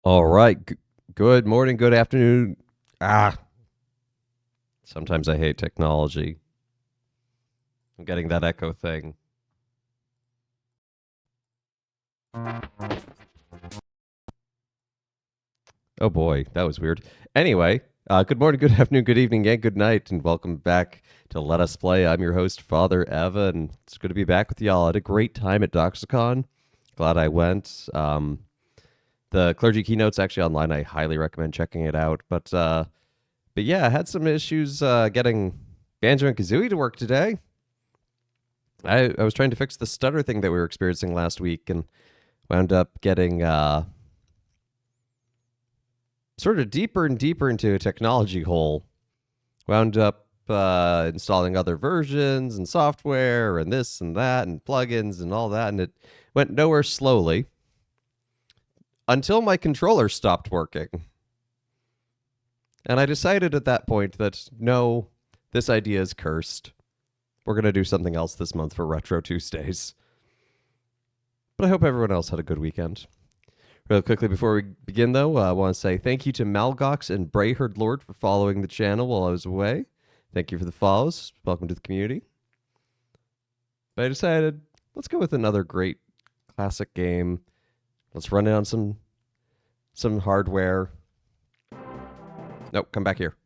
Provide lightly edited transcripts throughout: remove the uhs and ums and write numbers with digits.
All right. Good morning, good afternoon. Ah, sometimes I hate technology. I'm getting that echo thing. Oh boy, that was weird. Anyway, good morning, good afternoon, good evening, and good night, and welcome back to Let Us Play. I'm your host, Father Eva, and it's good to be back with y'all. I had a great time at Doxicon. Glad I went. The clergy keynote's actually online. I highly recommend checking it out. But yeah, I had some issues getting Banjo and Kazooie to work today. I was trying to fix the stutter thing that we were experiencing last week and wound up getting sort of deeper and deeper into a technology hole. Wound up installing other versions and software and this and that and plugins and all that, and it went nowhere slowly until my controller stopped working. And I decided at that point that no, this idea is cursed. We're going to do something else this month for Retro Tuesdays. But I hope everyone else had a good weekend. Real quickly before we begin, though, I want to say thank you to Malgox and Brayherd Lord for following the channel while I was away. Thank you for the follows. Welcome to the community. But I decided, let's go with another great classic game. Let's run it on some hardware. Nope, come back here.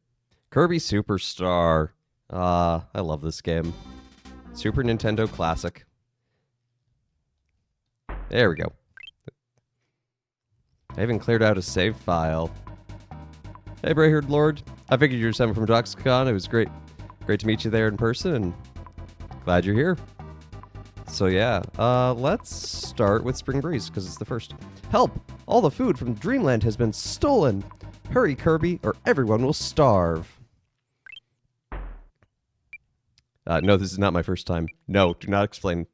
Kirby Superstar. I love this game. Super Nintendo classic. There we go. I even cleared out a save file. Hey, Brayherd Lord. I figured you were someone from Doxicon. It was great to meet you there in person, and glad you're here. So yeah, let's start with Spring Breeze, because it's the first. Help! All the food from Dreamland has been stolen! Hurry, Kirby, or everyone will starve. No, this is not my first time. No, do not explain,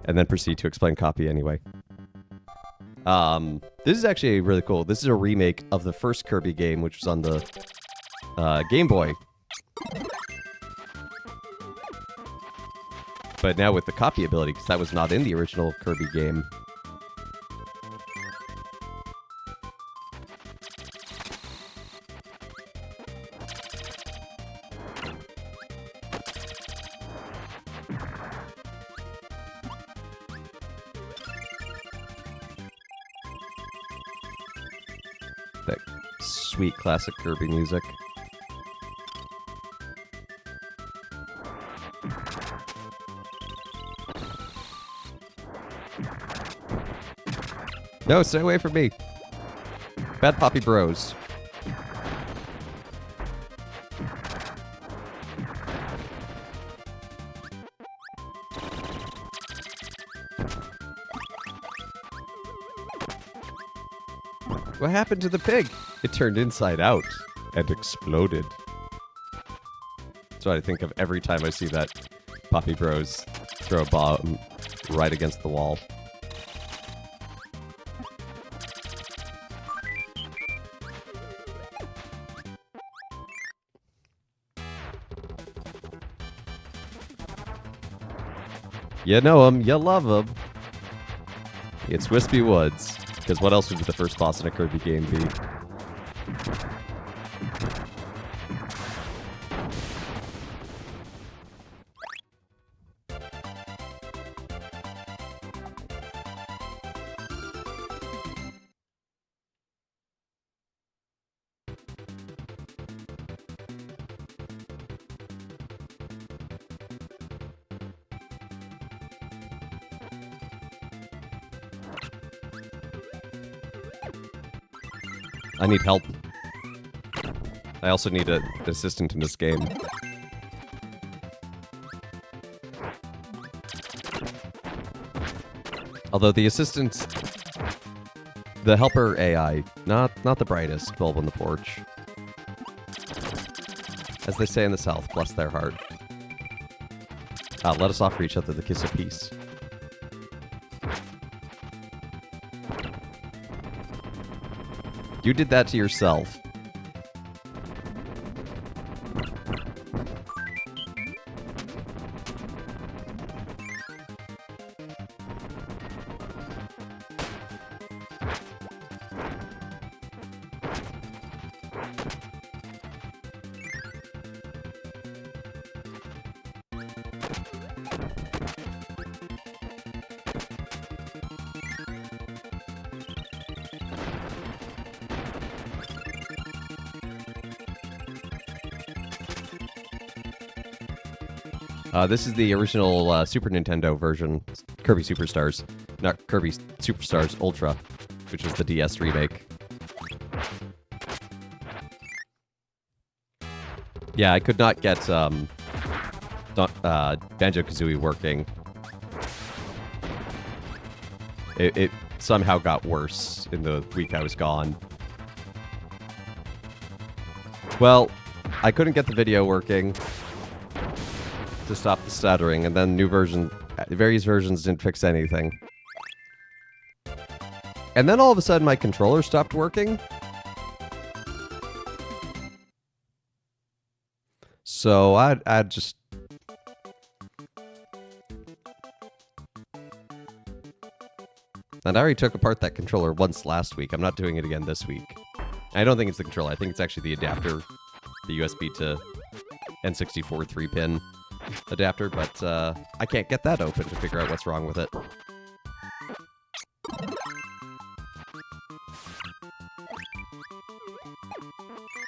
and then proceed to explain copy anyway. This is actually really cool. This is a remake of the first Kirby game, which was on the Game Boy. But now with the copy ability, because that was not in the original Kirby game. That sweet classic Kirby music. No, stay away from me. Bad Poppy Bros. What happened to the pig? It turned inside out and exploded. That's what I think of every time I see that Poppy Bros throw a bomb right against the wall. You know him, you love him. It's Wispy Woods. Because what else would the first boss in a Kirby game be? I need help. I also need an assistant in this game. Although the assistant, the helper AI, not the brightest bulb on the porch. As they say in the South, bless their heart. Let us offer each other the kiss of peace. You did that to yourself. This is the original Super Nintendo version, Kirby Superstars. Not Kirby Superstars Ultra, which was the DS remake. Yeah, I could not get Banjo-Kazooie working. It somehow got worse in the week I was gone. Well, I couldn't get the video working to stop the stuttering, and then various versions didn't fix anything. And then all of a sudden my controller stopped working. So I'd just... And I already took apart that controller once last week. I'm not doing it again this week. I don't think it's the controller. I think it's actually the adapter. The USB to N64 3-pin adapter. But I can't get that open to figure out what's wrong with it.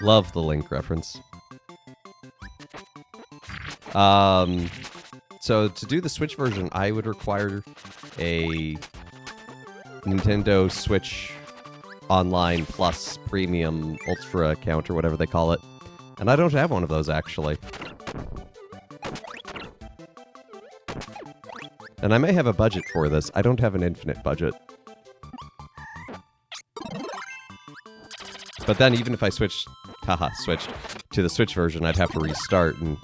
Love the Link reference. So to do the Switch version, I would require a Nintendo Switch Online Plus Premium Ultra account or whatever they call it. And I don't have one of those, actually. And I may have a budget for this. I don't have an infinite budget. But then even if I switched to the Switch version, I'd have to restart and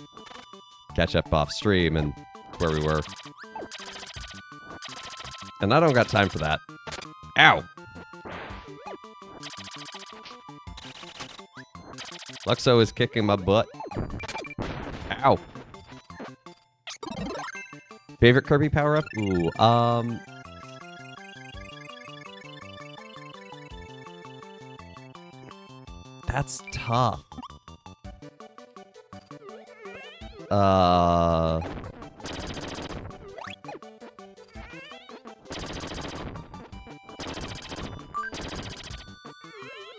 catch up off stream and where we were. And I don't got time for that. Ow! Luxo is kicking my butt. Ow! Favorite Kirby power-up? Ooh, that's tough.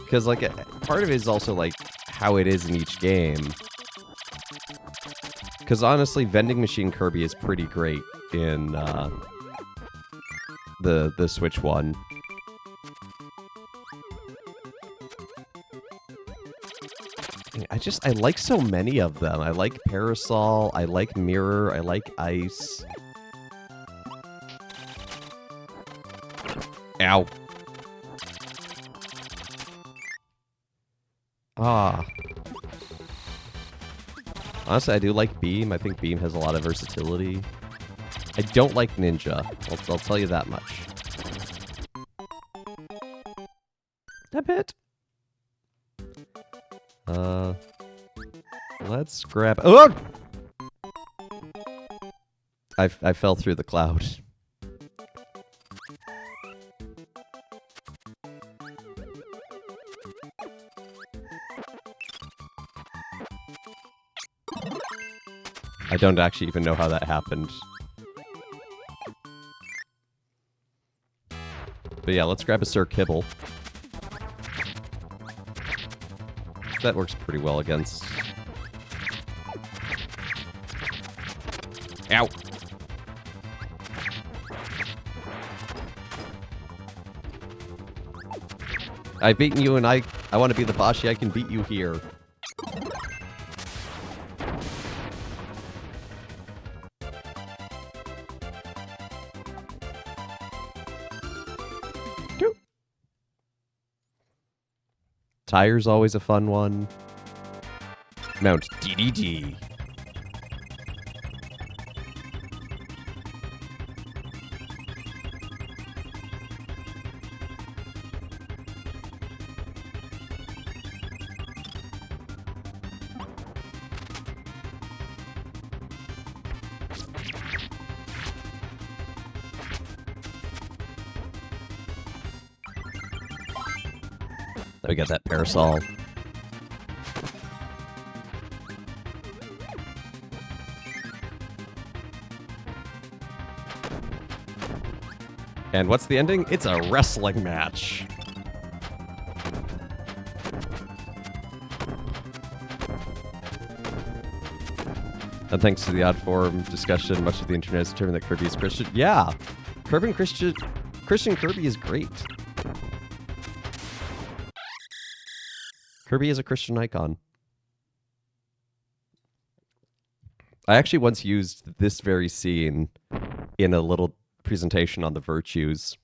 Because, like, part of it is also, like, how it is in each game. Because, honestly, Vending Machine Kirby is pretty great in, the Switch one. I like so many of them. I like Parasol, I like Mirror, I like Ice. Ow. Ah. Honestly, I do like Beam. I think Beam has a lot of versatility. I don't like Ninja. I'll tell you that much. A bit. Let's grab... Oh! I fell through the cloud. I don't actually even know how that happened. But yeah, let's grab a Sir Kibble. That works pretty well against... Ow! I've beaten you and I want to be the Bashi. I can beat you here. Tire's always a fun one. Mount DDD. We got that Parasol. And what's the ending? It's a wrestling match. And thanks to the odd forum discussion, much of the internet has determined that Kirby is Christian. Yeah, Christian Kirby is great. Kirby is a Christian icon. I actually once used this very scene in a little presentation on the virtues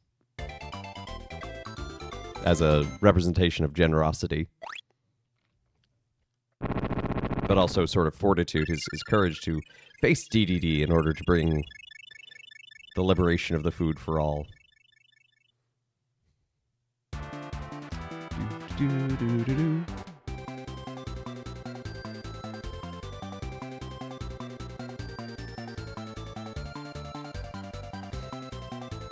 as a representation of generosity, but also sort of fortitude, his courage to face DDD in order to bring the liberation of the food for all.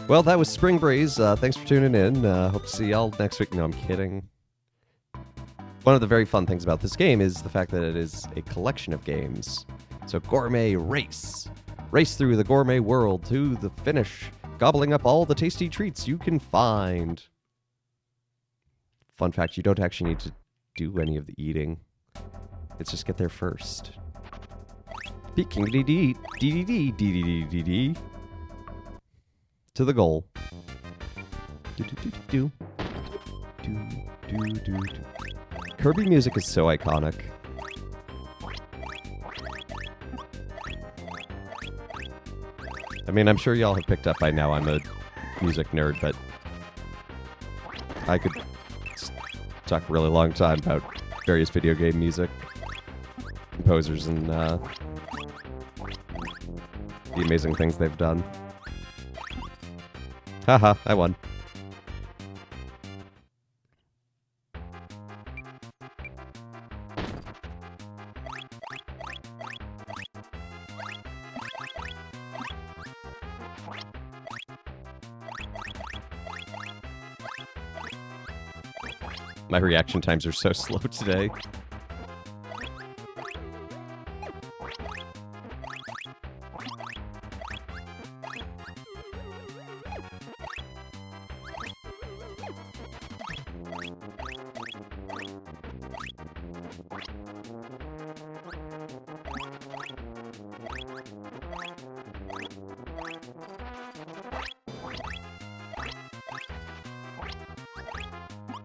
Well, that was Spring Breeze. Thanks for tuning in. Hope to see y'all next week. No, I'm kidding. One of the very fun things about this game is the fact that it is a collection of games. So gourmet race. Race through the gourmet world to the finish, gobbling up all the tasty treats you can find. Fun fact, you don't actually need to do any of the eating. It's just get there first. Peking DDD. To the goal. Kirby music is so iconic. I mean, I'm sure y'all have picked up by now I'm a music nerd, but I could talk a really long time about various video game music composers and the amazing things they've done. Haha, I won. My reaction times are so slow today.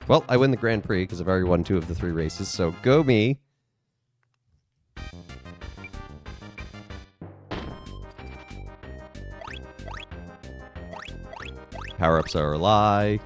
Well, I win the Grand Prix because I've already won 2 of the 3 races, so go me. Power-ups are a lie.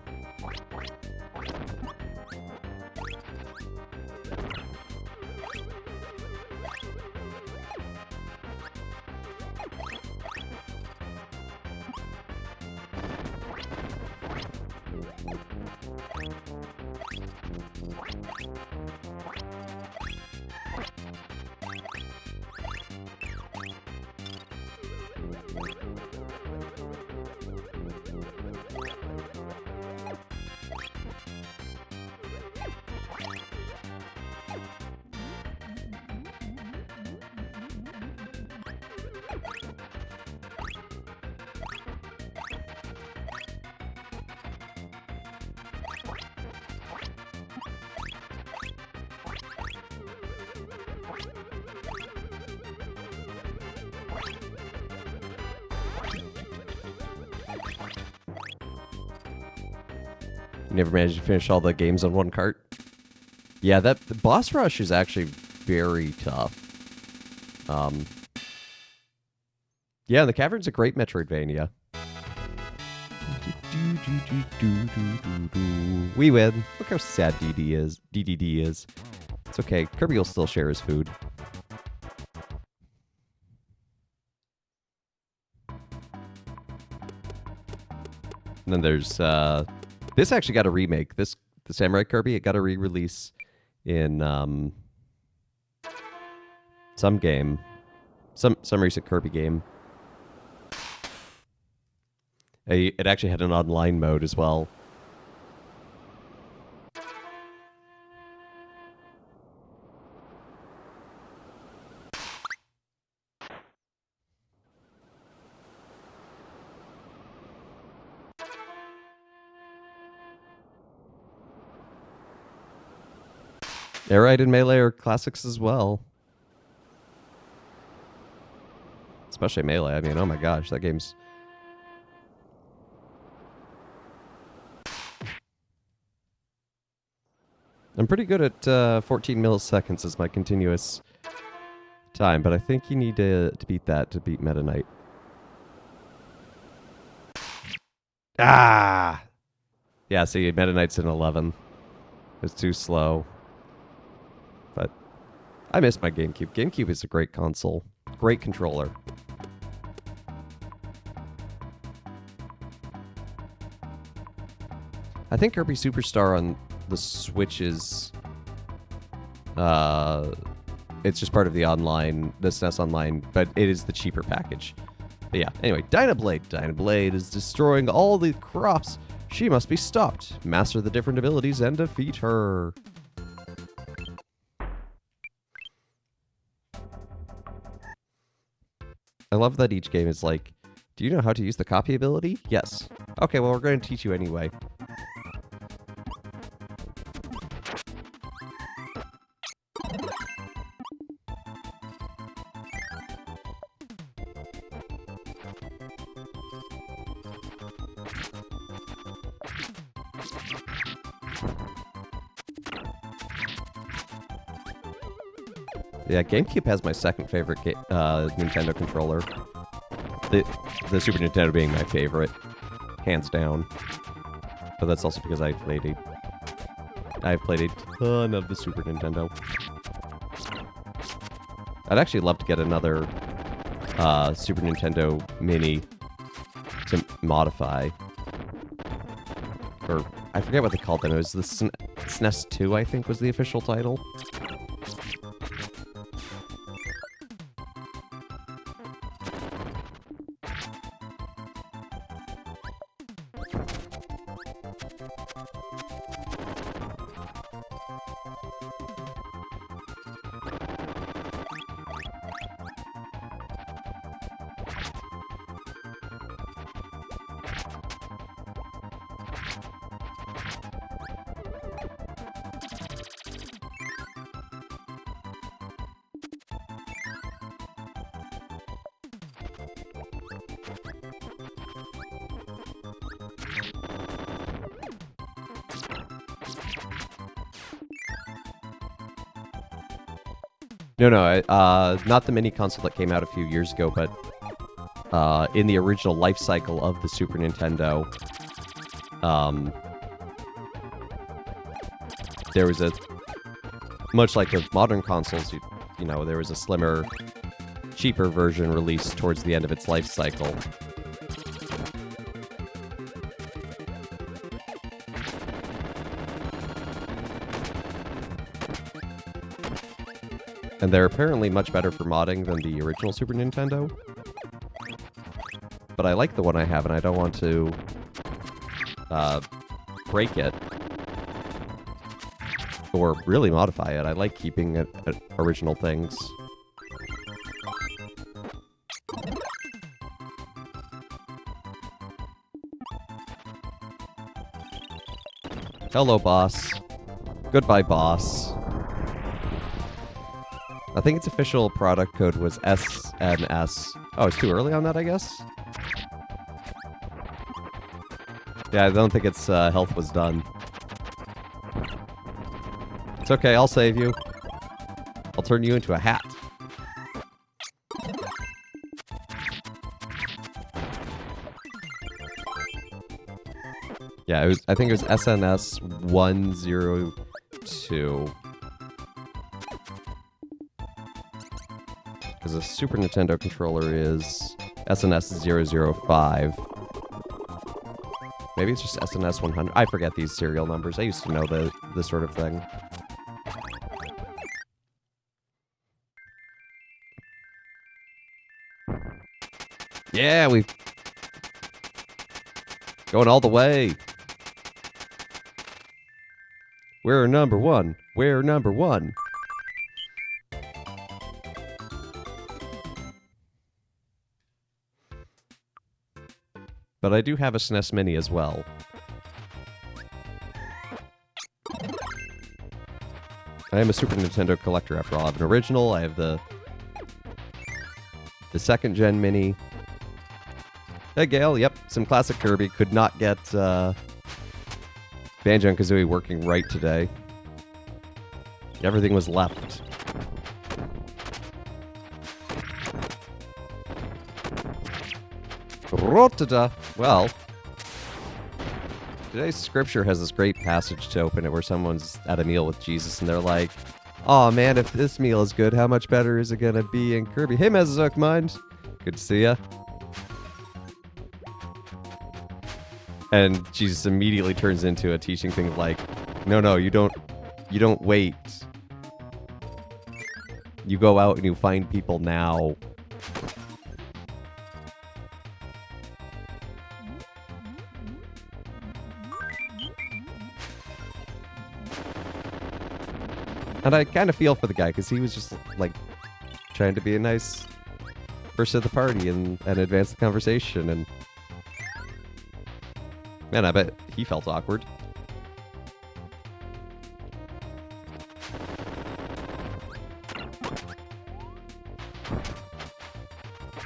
You never managed to finish all the games on one cart? Yeah, the boss rush is actually very tough. Yeah, the cavern's a great Metroidvania. We win. Look how sad DDD is. It's okay. Kirby will still share his food. And then there's this actually got a remake. The Samurai Kirby, it got a re-release in some game, some recent Kirby game. It actually had an online mode as well. Air Ride and Melee are classics as well. especially Melee. I mean, oh my gosh, that game's... I'm pretty good at 14 milliseconds as my continuous time, but I think you need to beat that to beat Meta Knight. Ah! Yeah, see, Meta Knight's in 11. It's too slow. But I miss my GameCube. GameCube is a great console. Great controller. I think Kirby Superstar on the Switch is... it's just part of the online, the SNES Online, but it is the cheaper package. But yeah, anyway, Dynablade. Dynablade is destroying all the crops. She must be stopped. Master the different abilities and defeat her. I love that each game is like, do you know how to use the copy ability? Yes. Okay, well, we're going to teach you anyway. Yeah, GameCube has my second favorite Nintendo controller. The Super Nintendo being my favorite, hands down. But that's also because I've played a ton of the Super Nintendo. I'd actually love to get another Super Nintendo Mini to modify. Or, I forget what they called them. It was the SNES 2, I think, was the official title. No, not the mini console that came out a few years ago, but in the original life cycle of the Super Nintendo, there was a, much like with modern consoles, you know, there was a slimmer, cheaper version released towards the end of its life cycle. And they're apparently much better for modding than the original Super Nintendo. But I like the one I have, and I don't want to break it. Or really modify it. I like keeping it original things. Hello, boss. Goodbye, boss. I think its official product code was SNS. Oh, it's too early on that, I guess? Yeah, I don't think its health was done. It's okay, I'll save you. I'll turn you into a hat. Yeah, I think it was SNS 102. Because a Super Nintendo controller is SNS 005. Maybe it's just SNS 100. I forget these serial numbers. I used to know this sort of thing. Yeah, we've going all the way. We're number one. We're number one. But I do have a SNES Mini as well. I am a Super Nintendo collector after all. I have an original, I have the The second gen mini. Hey, Gale. Yep, some classic Kirby. Could not get Banjo and Kazooie working right today. Everything was left. Well, today's scripture has this great passage to open it where someone's at a meal with Jesus and they're like, "Oh man, if this meal is good, how much better is it gonna be in Kirby?" Hey, Mesozoic Mind. Good to see ya. And Jesus immediately turns into a teaching thing like, no, you don't wait. You go out and you find people now. And I kind of feel for the guy because he was just like trying to be a nice person at the party and advance the conversation. And man, I bet he felt awkward.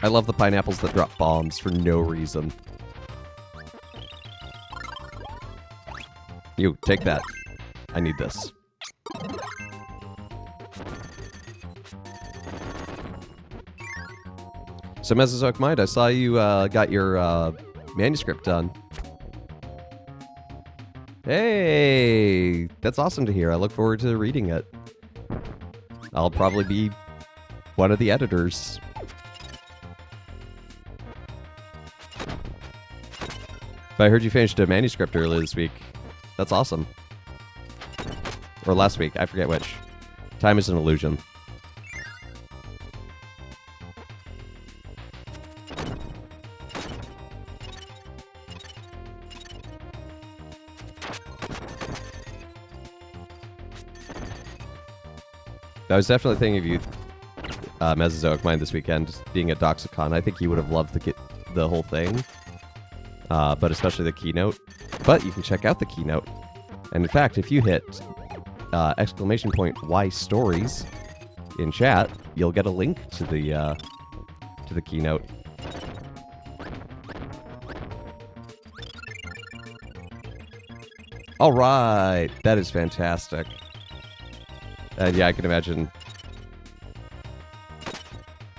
I love the pineapples that drop bombs for no reason. You, take that. I need this. So, Mesozoic Mind, I saw you got your manuscript done. Hey! That's awesome to hear. I look forward to reading it. I'll probably be one of the editors. But I heard you finished a manuscript earlier this week. That's awesome. Or last week, I forget which. Time is an illusion. I was definitely thinking of you, Mesozoic Mind, this weekend, being at Doxicon. I think you would have loved the whole thing, but especially the keynote. But you can check out the keynote. And in fact, if you hit !why stories in chat, you'll get a link to the keynote. All right, that is fantastic. And yeah, I can imagine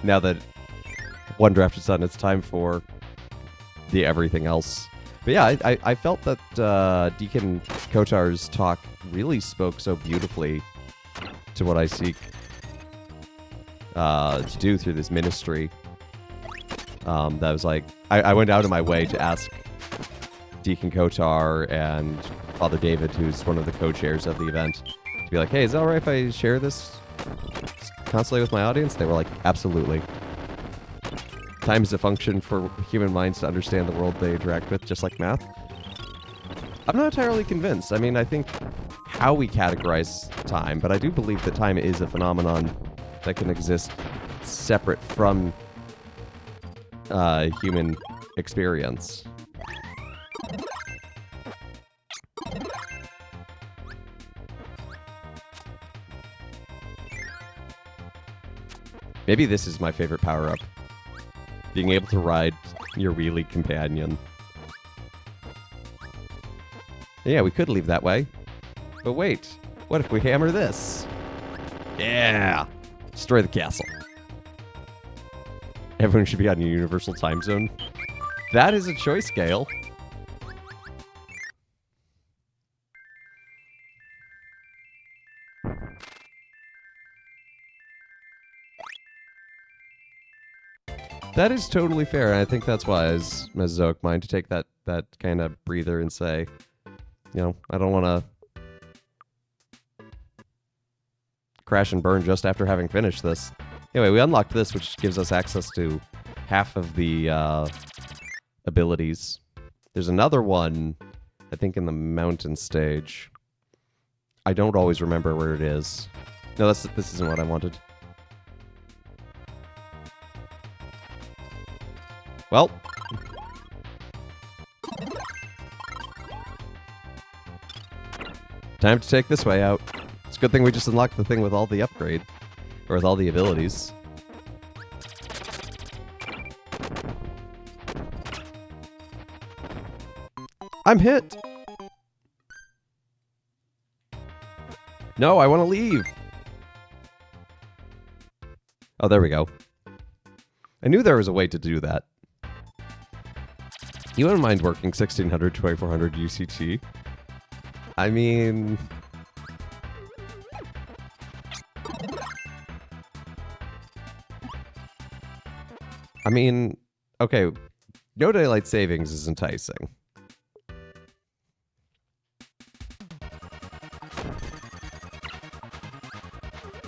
now that one draft is done, it's time for the everything else. But yeah, I felt that Deacon Kotar's talk really spoke so beautifully to what I seek to do through this ministry. That was like, I went out of my way to ask Deacon Kotar and Father David, who's one of the co-chairs of the event, to be like, hey, is it alright if I share this constantly with my audience? They were like, absolutely. Time is a function for human minds to understand the world they interact with, just like math. I'm not entirely convinced. I mean, I think how we categorize time, but I do believe that time is a phenomenon that can exist separate from human experience. Maybe this is my favorite power-up. Being able to ride your wheelie companion. Yeah, we could leave that way. But wait, what if we hammer this? Yeah! Destroy the castle. Everyone should be on a universal time zone. That is a choice, Gale. That is totally fair, and I think that's wise, Mesozoic Mind, to take that kind of breather and say, you know, I don't want to crash and burn just after having finished this. Anyway, we unlocked this, which gives us access to half of the abilities. There's another one, I think, in the mountain stage. I don't always remember where it is. No, this isn't what I wanted. Well. Time to take this way out. It's a good thing we just unlocked the thing with all the upgrade. Or with all the abilities. I'm hit! No, I want to leave! Oh, there we go. I knew there was a way to do that. You wouldn't mind working 1600, 2400 UCT? I mean... okay, no daylight savings is enticing.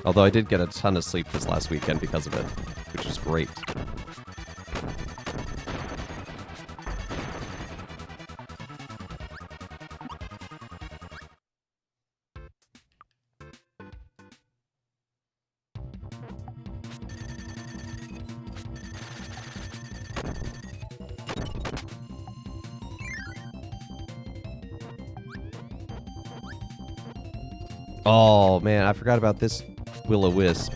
Although I did get a ton of sleep this last weekend because of it, which is great. Oh, man, I forgot about this Will-O-Wisp.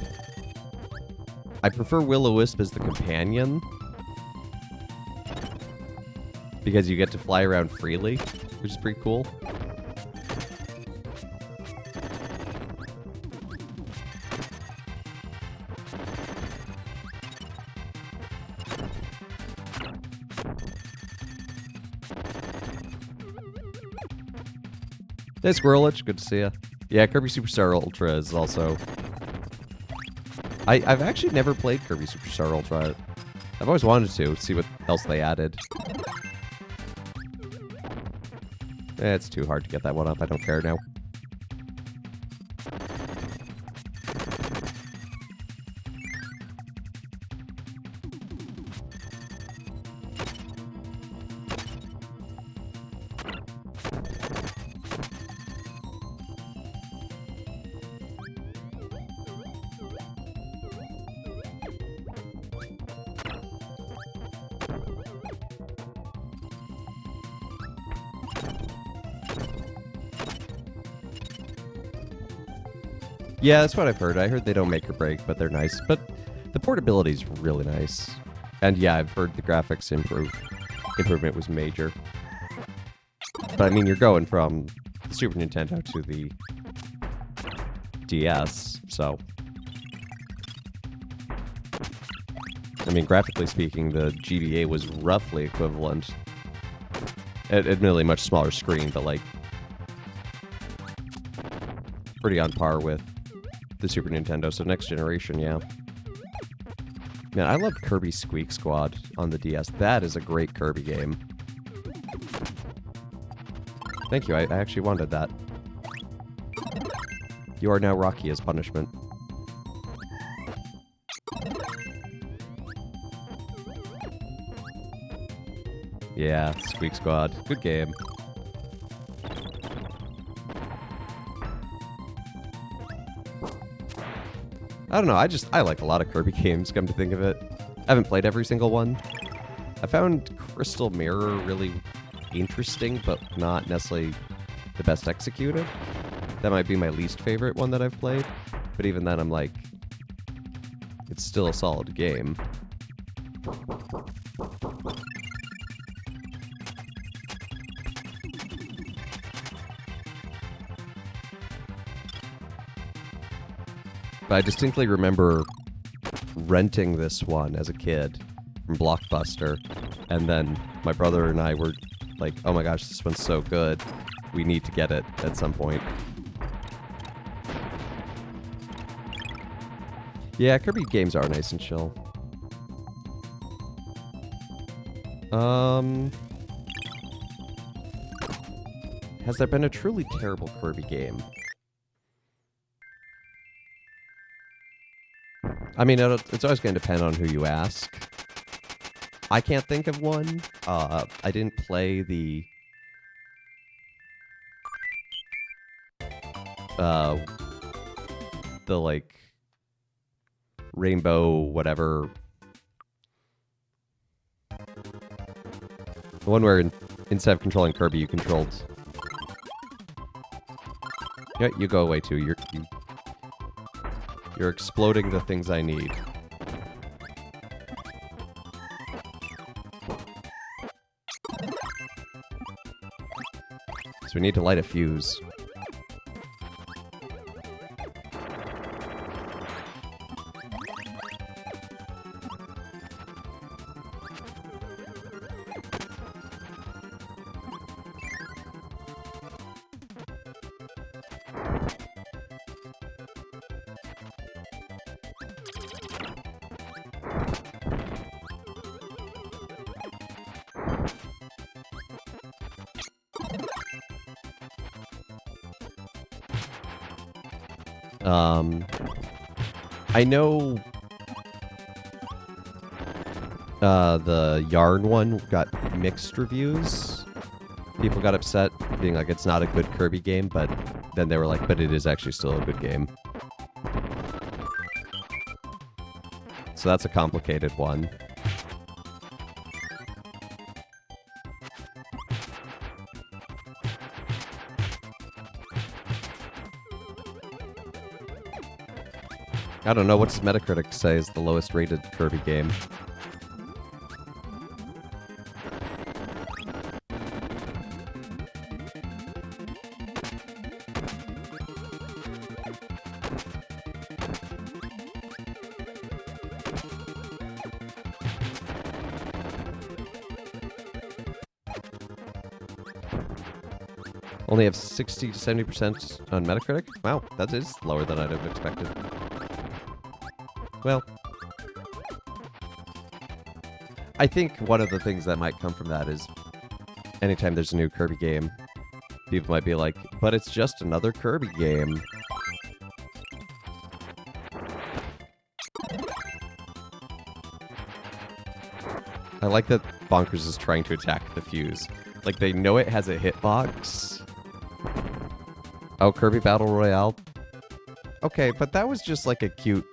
I prefer Will-O-Wisp as the companion. Because you get to fly around freely, which is pretty cool. Hey, Squirrelich, good to see ya. Yeah, Kirby Superstar Ultra is also... I've actually never played Kirby Superstar Ultra. I've always wanted to see what else they added. It's too hard to get that one up. I don't care now. Yeah, that's what I've heard. I heard they don't make or break, but they're nice. But the portability is really nice. And yeah, I've heard the graphics improvement was major. But I mean, you're going from the Super Nintendo to the DS, so... I mean, graphically speaking, the GBA was roughly equivalent. Admittedly, much smaller screen, but like... pretty on par with the Super Nintendo, so next generation, yeah. Man, I love Kirby Squeak Squad on the DS. That is a great Kirby game. Thank you, I actually wanted that. You are now Rocky as punishment. Yeah, Squeak Squad. Good game. I don't know, I like a lot of Kirby games, come to think of it. I haven't played every single one. I found Crystal Mirror really interesting, but not necessarily the best executed. That might be my least favorite one that I've played. But even then, I'm like, it's still a solid game. But I distinctly remember renting this one as a kid from Blockbuster, and then my brother and I were like, oh my gosh, this one's so good. We need to get it at some point. Yeah, Kirby games are nice and chill. Has there been a truly terrible Kirby game? I mean, it's always going to depend on who you ask. I can't think of one. I didn't play the... like, Rainbow whatever... The one where instead of controlling Kirby, you controlled... Yeah, you go away too. You're exploding the things I need. we need to light a fuse. I know the yarn one got mixed reviews. People got upset, being like, it's not a good Kirby game, but then they were like, but it is actually still a good game. So that's a complicated one. I don't know, what's Metacritic say is the lowest rated Kirby game? Only have 60 to 70% on Metacritic? Wow, that is lower than I'd have expected. Well, I think one of the things that might come from that is anytime there's a new Kirby game, people might be like, but it's just another Kirby game. I like that Bonkers is trying to attack the fuse. Like, they know it has a hitbox. Oh, Kirby Battle Royale? Okay, but that was just like a cute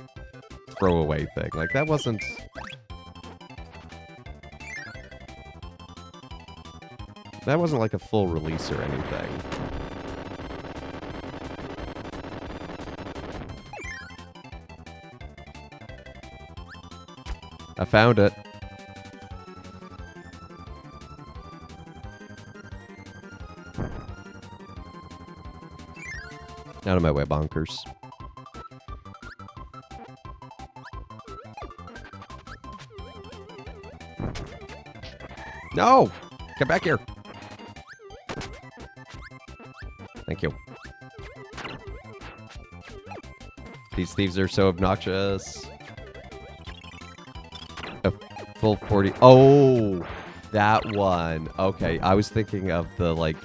throwaway thing. Like, that wasn't... That wasn't like a full release or anything. I found it. Out of my way, Bonkers. No! Come back here! Thank you. These thieves are so obnoxious. A full 40... Oh! That one. Okay, I was thinking of the, like...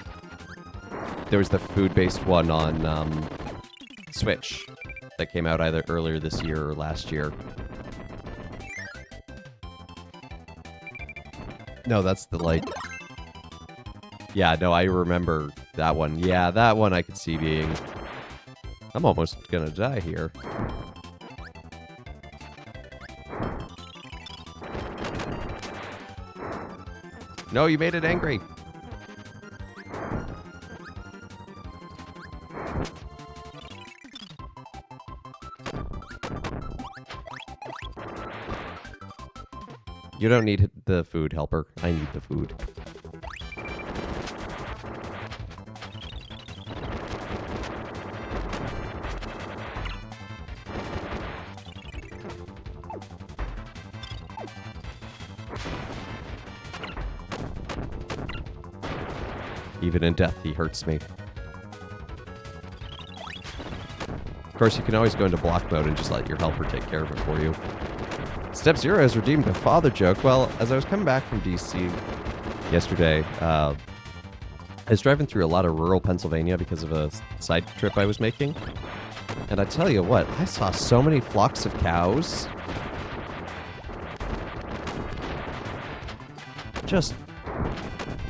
There was the food-based one on Switch that came out either earlier this year or last year. No, that's the, like... Yeah, no, I remember that one. Yeah, that one I could see being... I'm almost gonna die here. No, you made it angry. You don't need the food, helper. I need the food. Even in death, he hurts me. Of course, you can always go into block mode and just let your helper take care of it for you. Step Zero has redeemed a father joke. Well, as I was coming back from DC yesterday, I was driving through a lot of rural Pennsylvania because of a side trip I was making. And I tell you what, I saw so many flocks of cows. Just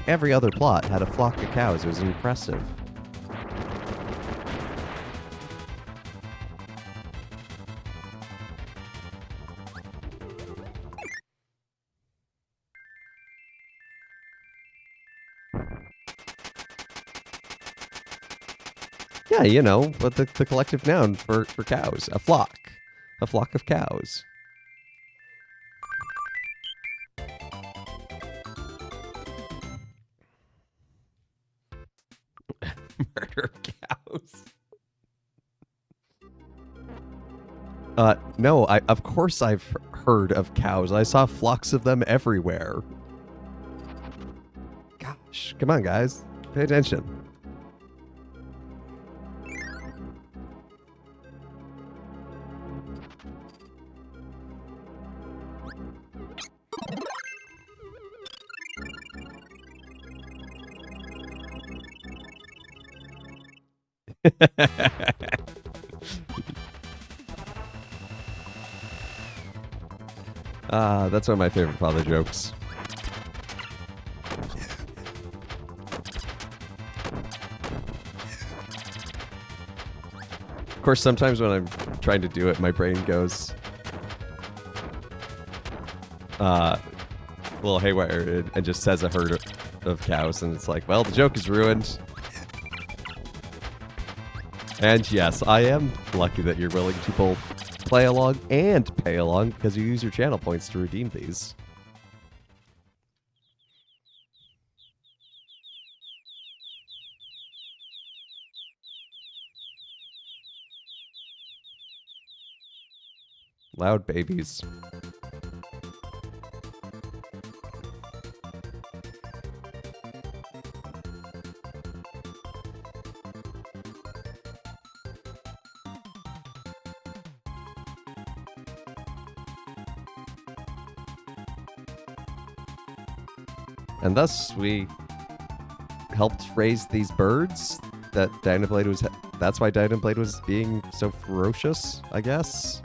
every other plot had a flock of cows. It was impressive. Yeah, you know, but the collective noun for cows. A flock. A flock of cows. Murder cows. No, of course I've heard of cows. I saw flocks of them everywhere. Gosh, come on, guys. Pay attention. That's one of my favorite father jokes. Of course, sometimes when I'm trying to do it, my brain goes a little haywire and just says a herd of cows, and it's like, well, the joke is ruined. And yes, I am lucky that you're willing to both play along and pay along because you use your channel points to redeem these. Loud babies. And thus we helped raise these birds that Dynablade was... That's why Dynablade was being so ferocious, I guess.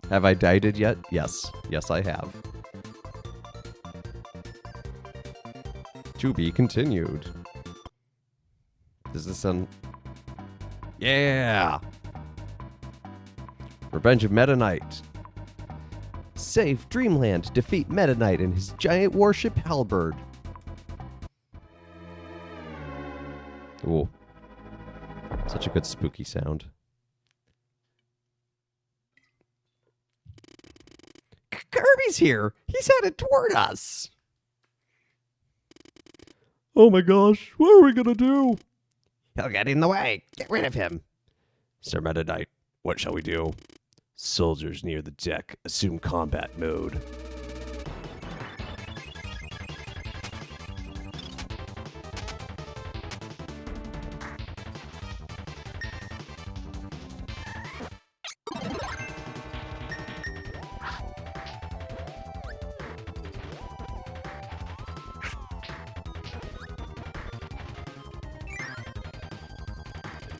Have I died it yet? Yes. Yes, I have. To be continued. Does this sound... Yeah! Revenge of Meta Knight. Save Dreamland, defeat Meta Knight and his giant warship halberd. Ooh. Such a good spooky sound. Kirby's here! He's headed toward us! Oh my gosh, what are we gonna do? He'll get in the way. Get rid of him. Sir Meta Knight, what shall we do? Soldiers near the deck, assume combat mode.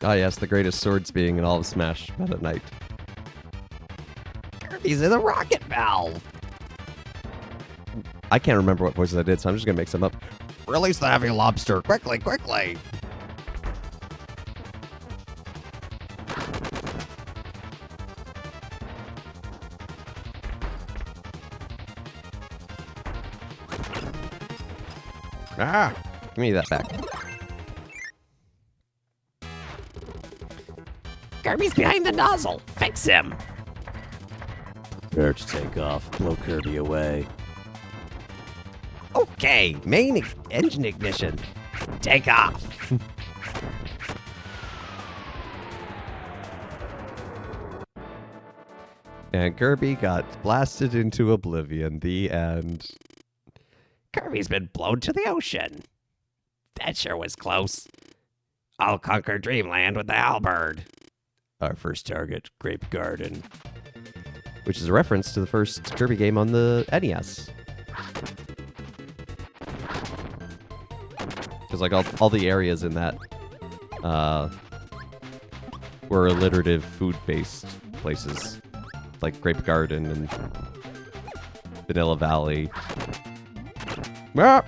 Ah yes, the greatest swords being in all of Smash Meta Knight. Kirby's in the rocket valve! I can't remember what voices I did, so I'm just gonna make some up. Release the heavy lobster! Quickly, quickly! Ah! Give me that back. Kirby's behind the nozzle! Fix him! Prepare to take off. Blow Kirby away. Okay, main engine ignition. Take off. And Kirby got blasted into oblivion. The end. Kirby's been blown to the ocean. That sure was close. I'll conquer Dreamland with the halberd. Our first target, Grape Garden. Which is a reference to the first Kirby game on the NES. Because like all the areas in that were alliterative food-based places. Like Grape Garden and Vanilla Valley. Ah!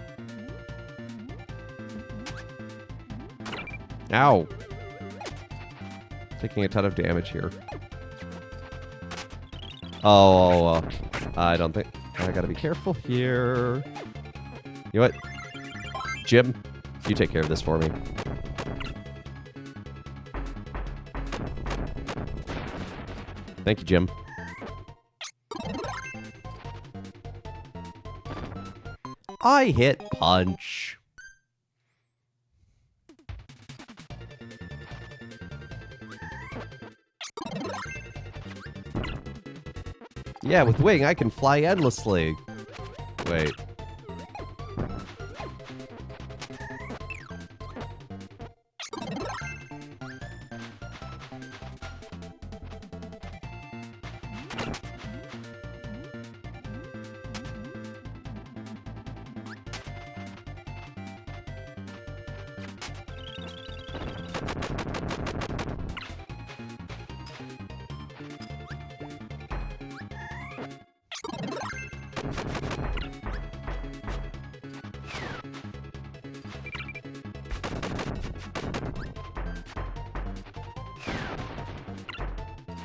Ow! Taking a ton of damage here. Oh, I don't think... I gotta be careful here. You know what? Jim, you take care of this for me. Thank you, Jim. I hit punch. Yeah, with Wing, I can fly endlessly. Wait.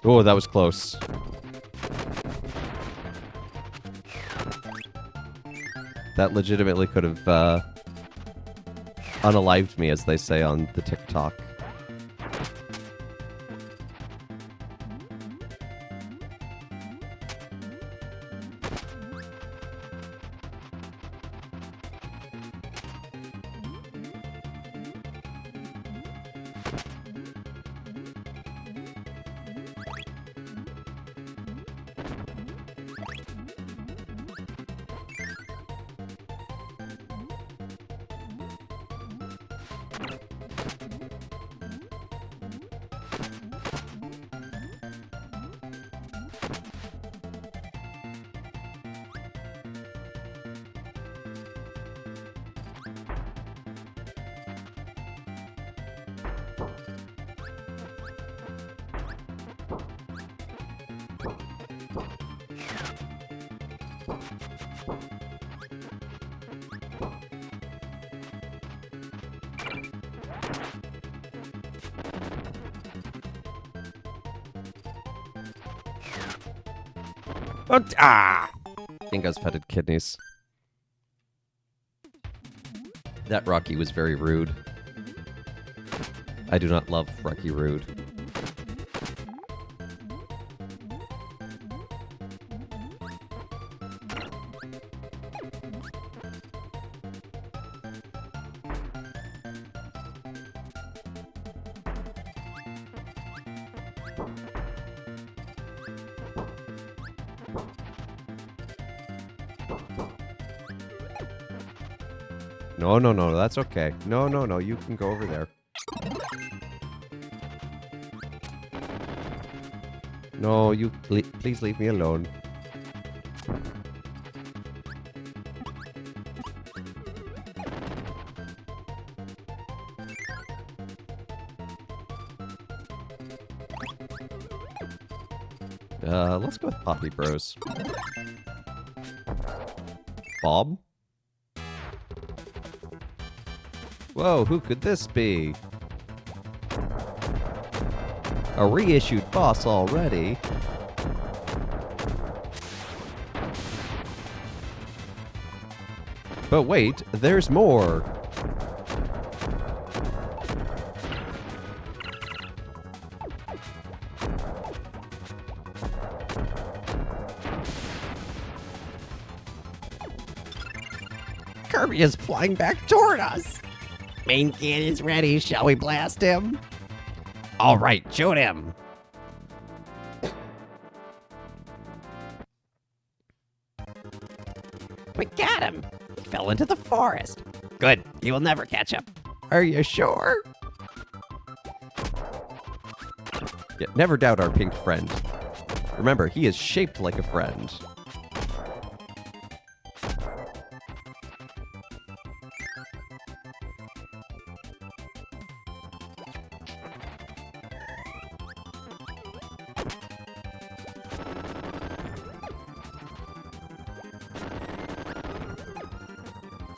Oh, that was close. That legitimately could have unalived me, as they say on the TikTok. Dingo's petted kidneys. That Rocky was very rude. I do not love Rocky rude. No, no, no, that's okay. No, no, no, you can go over there. No, you please leave me alone. Let's go with Poppy Bros. Bob? Whoa, who could this be? A reissued boss already? But wait, there's more! Kirby is flying back toward us! Main kid is ready, shall we blast him? Alright, shoot him! We got him! He fell into the forest. Good, he will never catch up. Are you sure? Yeah, never doubt our pink friend. Remember, he is shaped like a friend.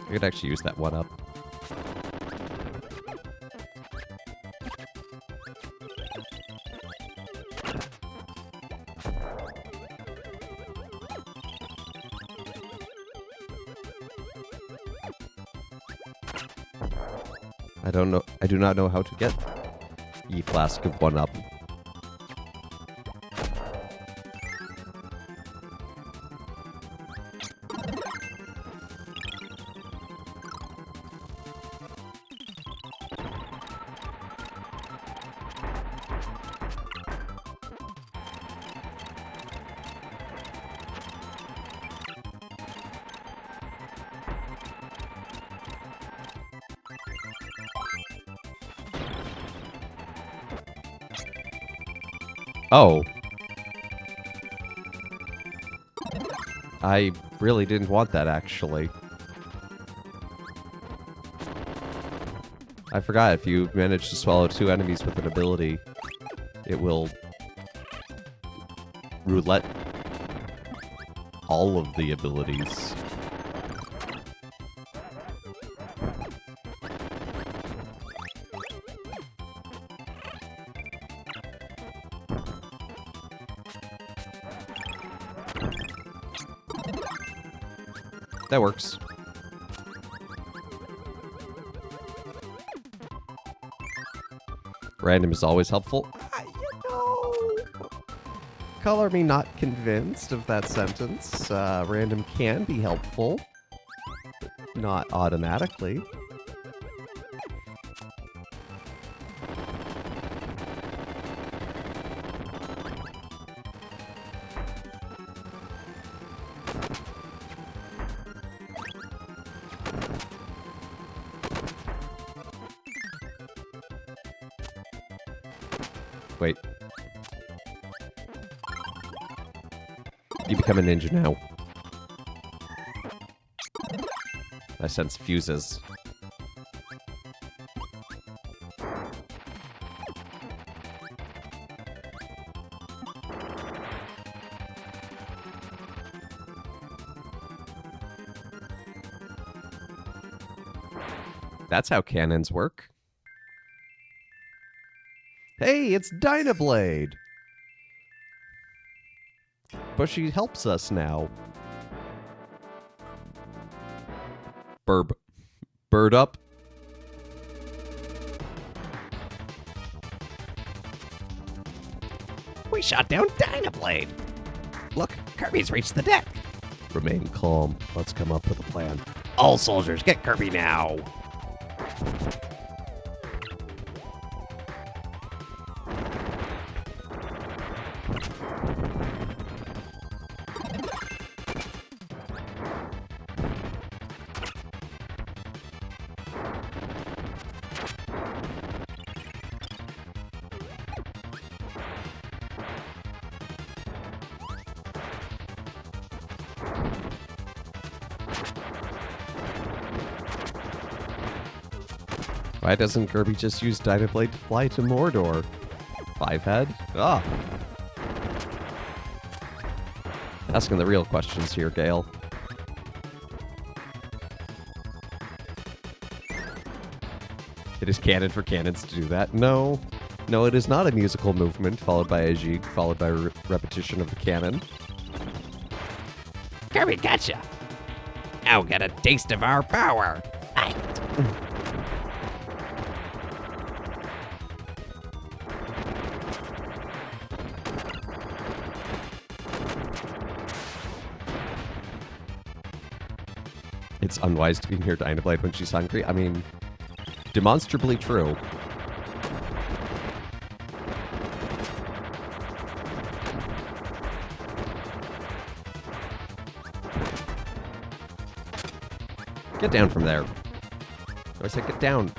I could actually use that one up. I don't know. I do not know how to get E Flask of one up. Oh. I really didn't want that, actually. I forgot, if you manage to swallow 2 enemies with an ability, it will roulette all of the abilities. That works. Random is always helpful. Color me not convinced of that sentence. Random can be helpful. Not automatically. Wait. You become a ninja now. I sense fuses. That's how cannons work. Hey, it's Dynablade! Bushy helps us now. Bird up. We shot down Dynablade. Look, Kirby's reached the deck. Remain calm. Let's come up with a plan. All soldiers, get Kirby now. Why doesn't Kirby just use Dynablade to fly to Mordor? 5-head? Ah. Asking the real questions here, Gale. It is canon for cannons to do that. No. No, it is not a musical movement, followed by a jig, followed by repetition of the canon. Kirby, gotcha. Now get a taste of our power. Fight. It's unwise to be near Dynablade when she's hungry. I mean, demonstrably true. Get down from there. I said get down.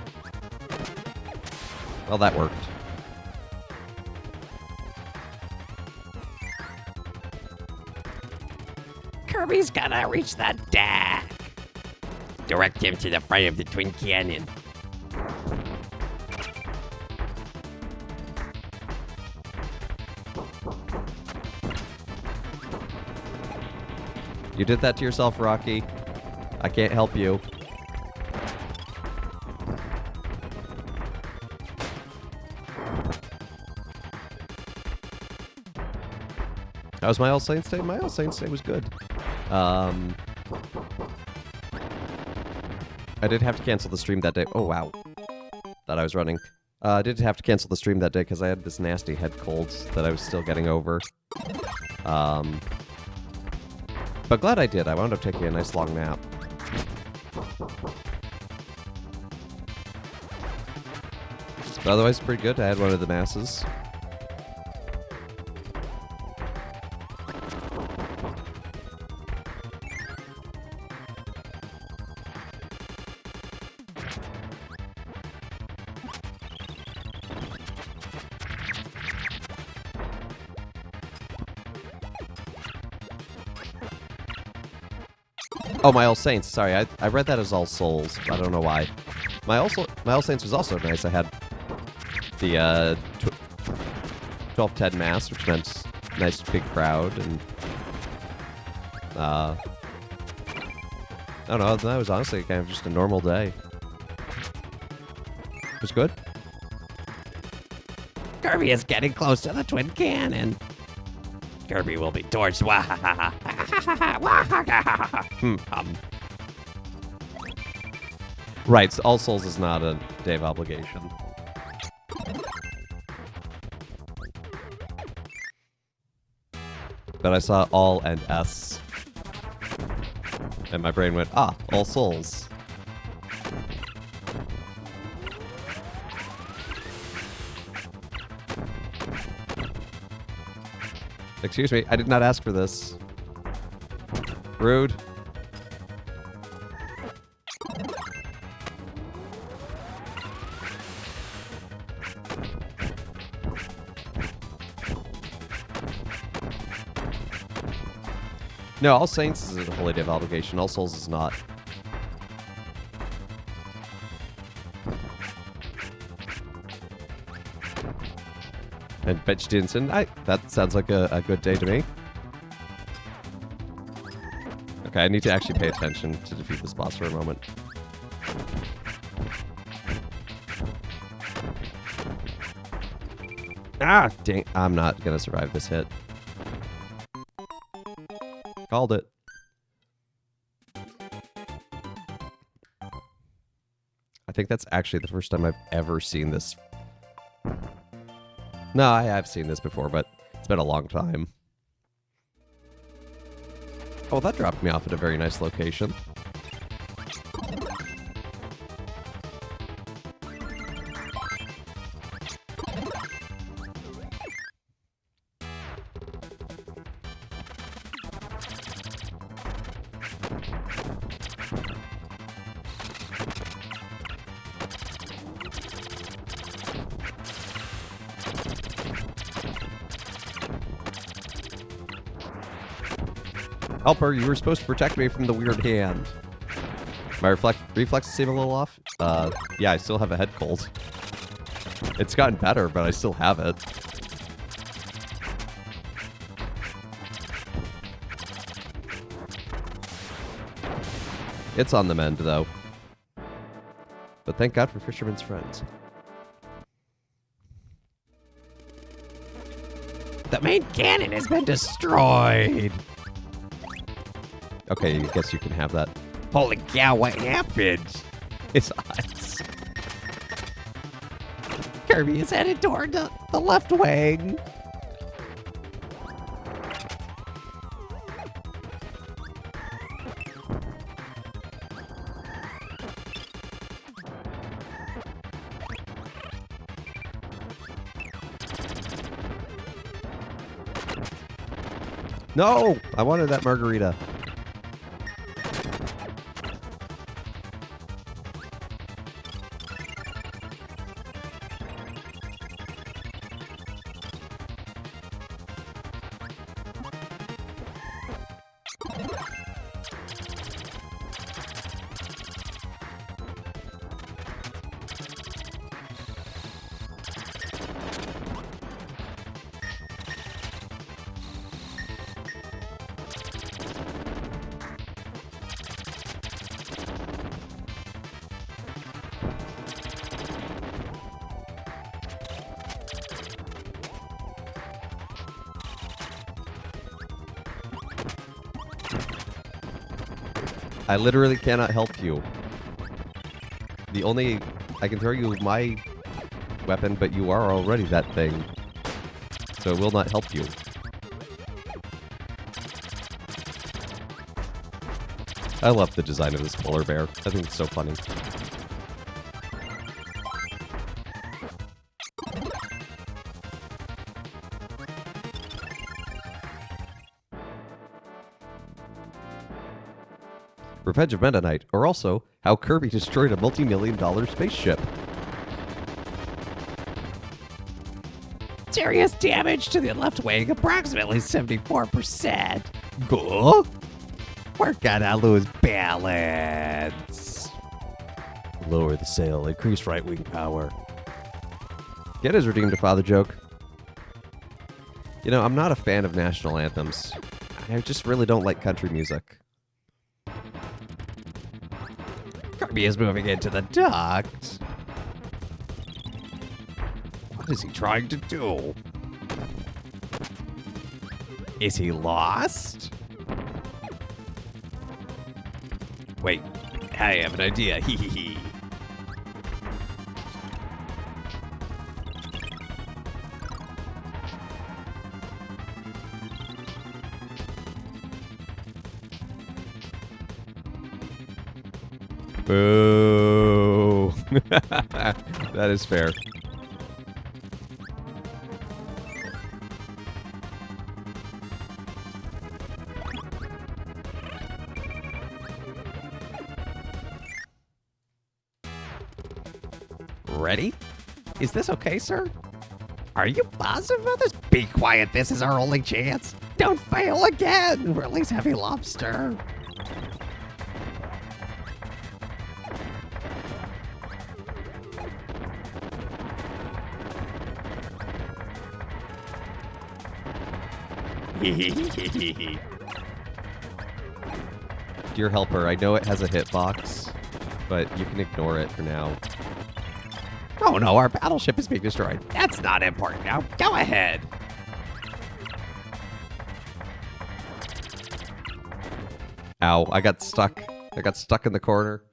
Well, that worked. Kirby's gotta reach the deck. Direct him to the front of the twin cannon. You did that to yourself, Rocky. I can't help you. How was my All Saints Day? My All Saints Day was good. I did have to cancel the stream that day. Oh, wow. Thought I was running. I did have to cancel the stream that day because I had this nasty head cold that I was still getting over. But glad I did. I wound up taking a nice long nap. But otherwise, pretty good. I had one of the masses. Oh, My All Saints. Sorry, I read that as All Souls. I don't know why. My All Saints was also nice. I had the 12:10 Mass, which meant nice big crowd, and I don't know. That was honestly kind of just a normal day. It was good. Kirby is getting close to the twin cannon. Kirby will be torched. Right, so All Souls is not a day of obligation. But I saw All and S. And my brain went, ah, All Souls. Excuse me, I did not ask for this. Rude. No, All Saints is a holy day of obligation. All Souls is not. And Betch Dinson, that sounds like a good day to me. Okay, I need to actually pay attention to defeat this boss for a moment. Ah, dang. I'm not going to survive this hit. Called it. I think that's actually the first time I've ever seen this. No, I have seen this before, but it's been a long time. Oh, that dropped me off at a very nice location. Helper, you were supposed to protect me from the weird hand. My reflexes seem a little off. Yeah, I still have a head cold. It's gotten better, but I still have it. It's on the mend, though. But thank God for Fisherman's Friends. The main cannon has been destroyed. Okay, I guess you can have that. Holy cow, what happened? His eyes. Kirby is headed toward the left wing. No! I wanted that margarita. I literally cannot help you. I can throw you my weapon, but you are already that thing. So it will not help you. I love the design of this polar bear. I think it's so funny. Revenge of Meta Knight, or also how Kirby destroyed a multi-million-dollar spaceship. Serious damage to the left wing, approximately 74%. Huh? We're gonna lose balance. Lower the sail, increase right wing power. Get his redeemed a father joke. You know, I'm not a fan of national anthems. I just really don't like country music. Kirby is moving into the duct. What is he trying to do? Is he lost? Wait, I have an idea. Hee hee hee. Boo. That is fair. Ready? Is this okay, sir? Are you positive about this? Be quiet. This is our only chance. Don't fail again. Release Heavy Lobster. Dear helper, I know it has a hitbox, but you can ignore it for now. Oh no, our battleship is being destroyed. That's not important now. Go ahead. Ow, I got stuck. I got stuck in the corner.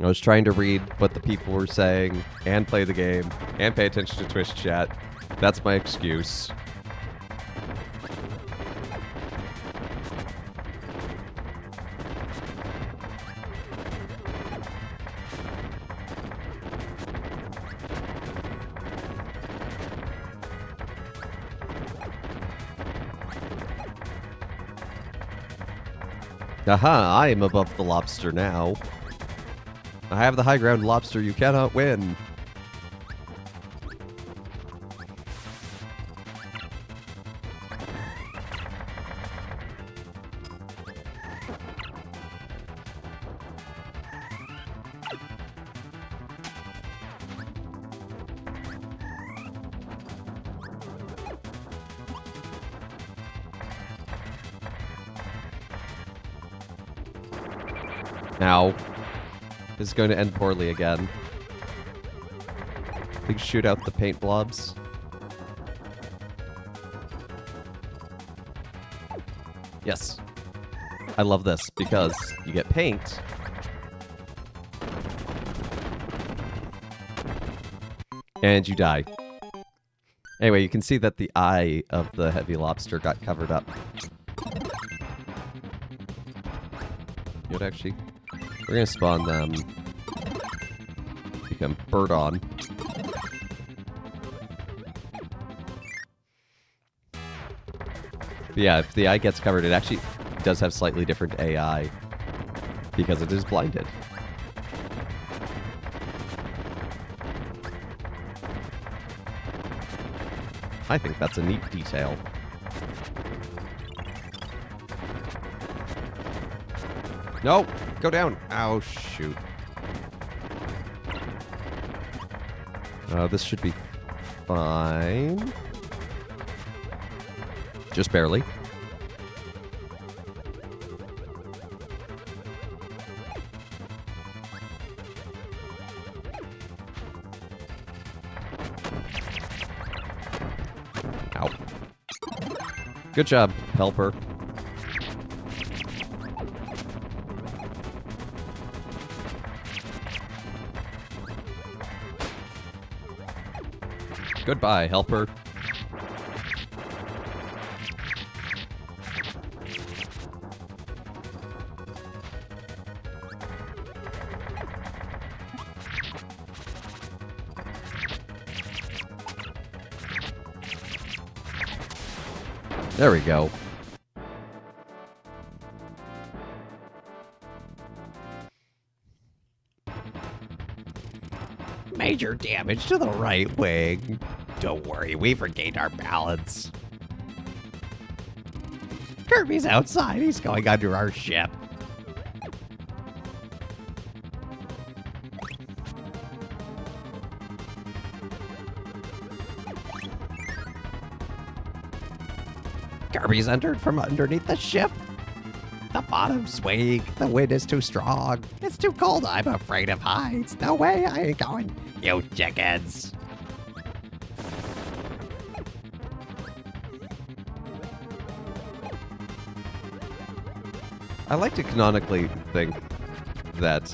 I was trying to read what the people were saying and play the game and pay attention to Twitch chat. That's my excuse. Aha, I am above the lobster now. I have the high ground, lobster. You cannot win. Ow. This is going to end poorly again. Please shoot out the paint blobs. Yes. I love this because you get paint. And you die. Anyway, you can see that the eye of the heavy lobster got covered up. You know, actually, we're gonna spawn them. Become bird on. But yeah, if the eye gets covered, it actually does have slightly different AI because it is blinded. I think that's a neat detail. No! Go down! Oh, shoot. This should be fine. Just barely. Ow. Good job, helper. Goodbye, helper. There we go. Major damage to the right wing. Don't worry, we've regained our balance. Kirby's outside. He's going under our ship. Kirby's entered from underneath the ship. The bottom's weak. The wind is too strong. It's too cold. I'm afraid of heights. No way. I ain't going. You chickens. I like to canonically think that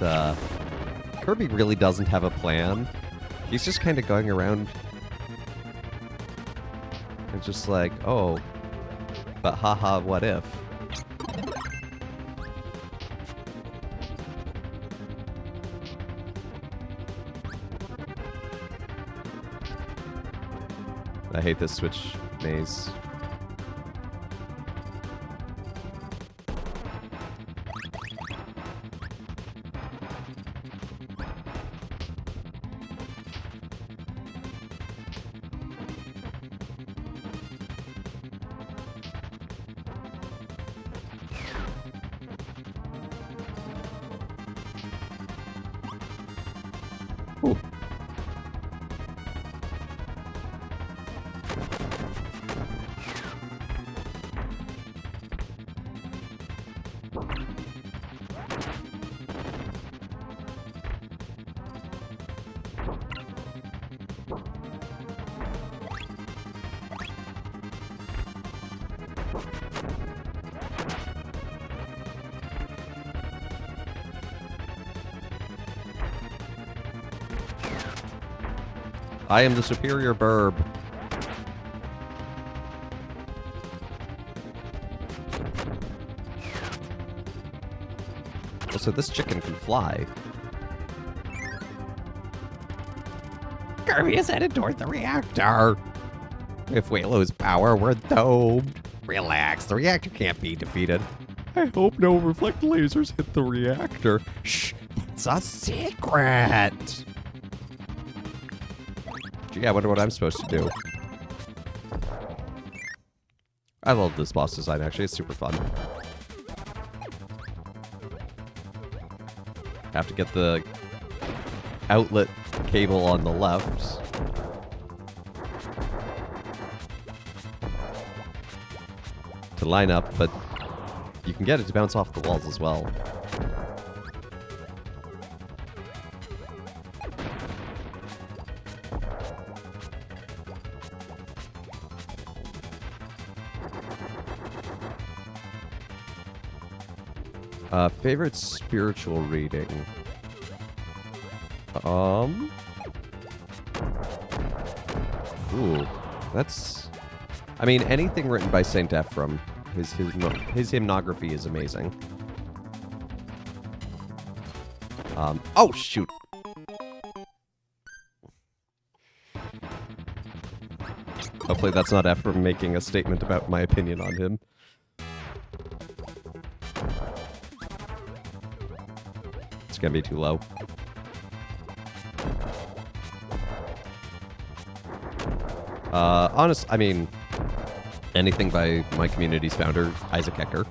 Kirby really doesn't have a plan. He's just kind of going around and just like, oh, but haha, what if? I hate this switch maze. Ooh. I am the superior burb. Oh, so this chicken can fly. Kirby is headed toward the reactor. If we lose power, we're doomed. Relax, the reactor can't be defeated. I hope no reflect lasers hit the reactor. Shh, it's a secret. Gee, I wonder what I'm supposed to do. I love this boss design, actually. It's super fun. Have to get the outlet cable on the left. To line up, but you can get it to bounce off the walls as well. Favorite spiritual reading? Ooh, that's... I mean, anything written by Saint Ephrem. His hymnography is amazing. Oh, shoot! Hopefully that's not Ephrem making a statement about my opinion on him. It's gonna be too low. I mean, anything by my community's founder, Isaac Ecker.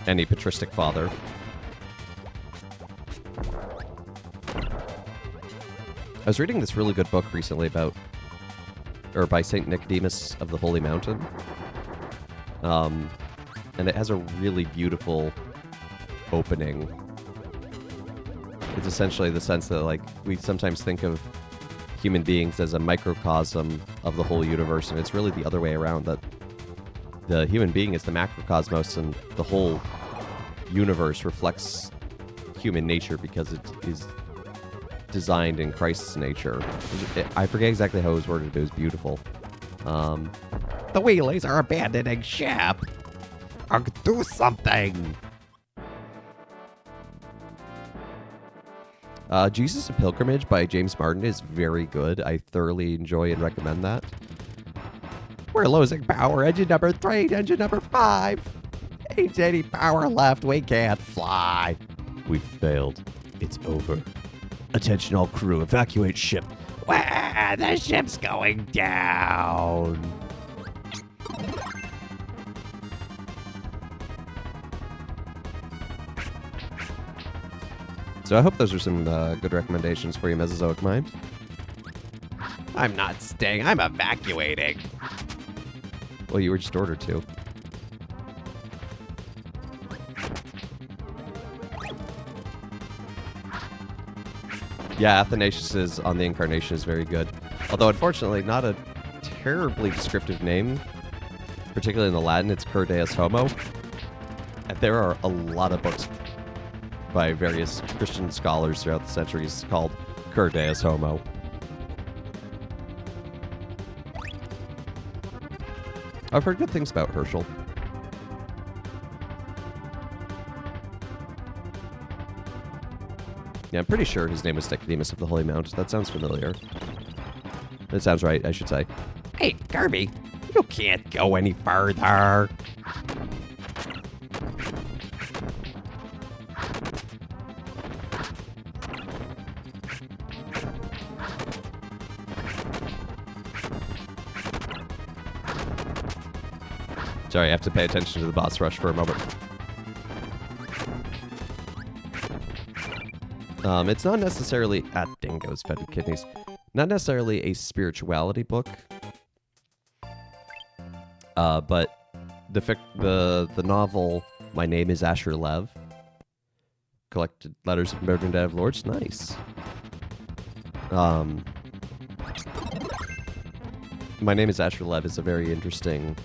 Any patristic father. I was reading this really good book recently by Saint Nicodemus of the Holy Mountain. And it has a really beautiful opening. It's essentially the sense that, like, we sometimes think of human beings as a microcosm of the whole universe, and it's really the other way around, that the human being is the macrocosmos, and the whole universe reflects human nature because it is designed in Christ's nature. I forget exactly how it was worded, but it was beautiful. The wheelies are abandoning ship. Do something. Jesus of Pilgrimage by James Martin is very good. I thoroughly enjoy and recommend that. We're losing power. Engine number 3, engine number 5. Ain't any power left. We can't fly. We failed. It's over. Attention all crew, evacuate ship. Wah, the ship's going down. So I hope those are some good recommendations for you, Mesozoic Mind. I'm not staying. I'm evacuating. Well, you were just ordered to. Yeah, Athanasius on the Incarnation is very good. Although, unfortunately, not a terribly descriptive name. Particularly in the Latin, it's Cur Deus Homo. And there are a lot of books by various Christian scholars throughout the centuries called Cur Deus Homo. I've heard good things about Herschel. Yeah, I'm pretty sure his name was Nicodemus of the Holy Mount. That sounds familiar. That sounds right, I should say. Hey, Kirby, you can't go any further. Sorry, I have to pay attention to the boss rush for a moment. It's not necessarily dingoes fed with kidneys. Not necessarily a spirituality book, but the novel "My Name Is Asher Lev" collected letters of modern dev lords. Nice. "My Name Is Asher Lev" is a very interesting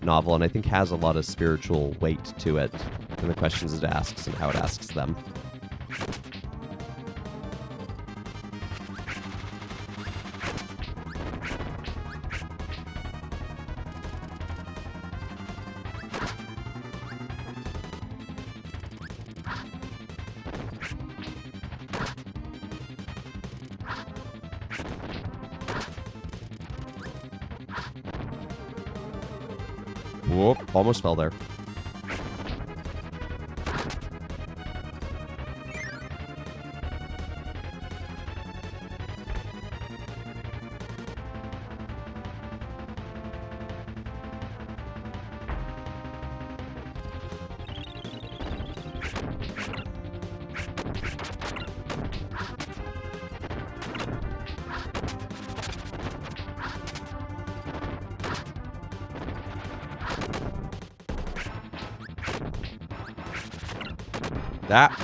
novel, and I think has a lot of spiritual weight to it, and the questions it asks and how it asks them. Whoop, almost fell there. That.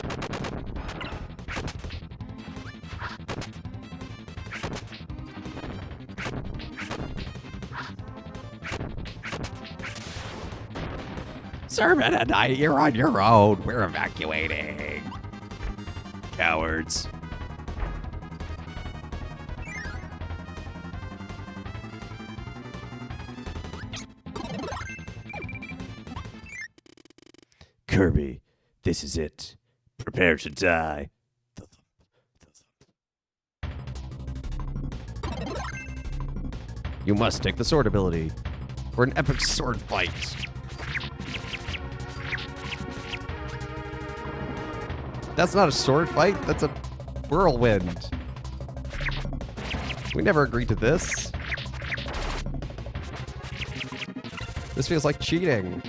Servant and I, you're on your own. We're evacuating. Cowards. Kirby, this is it. Prepare to die. You must take the sword ability for an epic sword fight. That's not a sword fight, that's a whirlwind. We never agreed to this. This feels like cheating.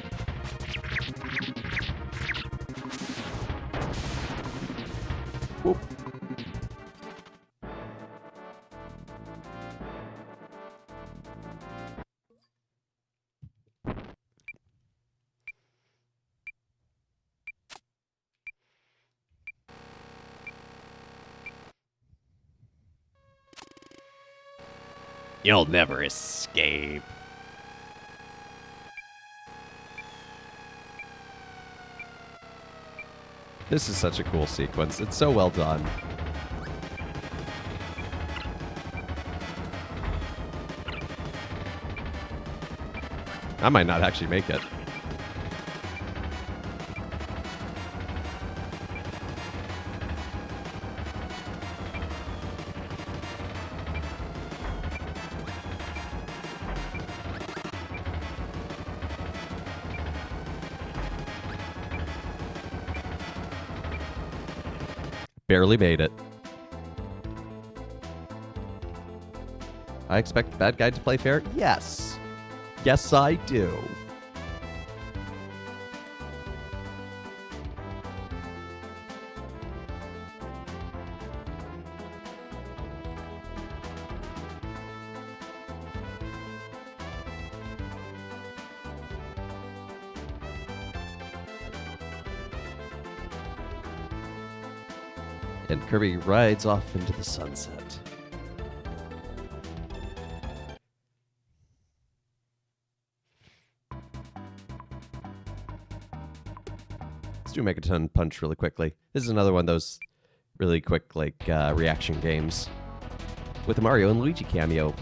Whoop. You'll never escape. This is such a cool sequence. It's so well done. I might not actually make it. Barely made it. I expect the bad guy to play fair? Yes. Yes, I do. And Kirby rides off into the sunset. Let's do Megaton Punch really quickly. This is another one of those really quick, like, reaction games with a Mario and Luigi cameo.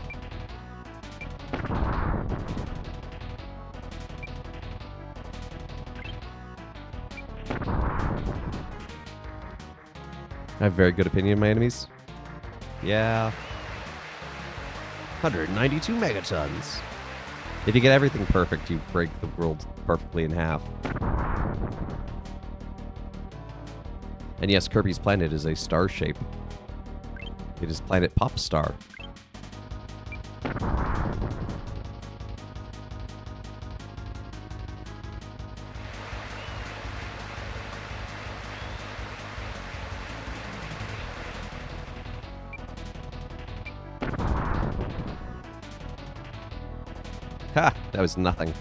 I have a very good opinion of my enemies. Yeah. 192 megatons. If you get everything perfect, you break the world perfectly in half. And yes, Kirby's planet is a star shape. It is planet Popstar. Ha! That was nothing.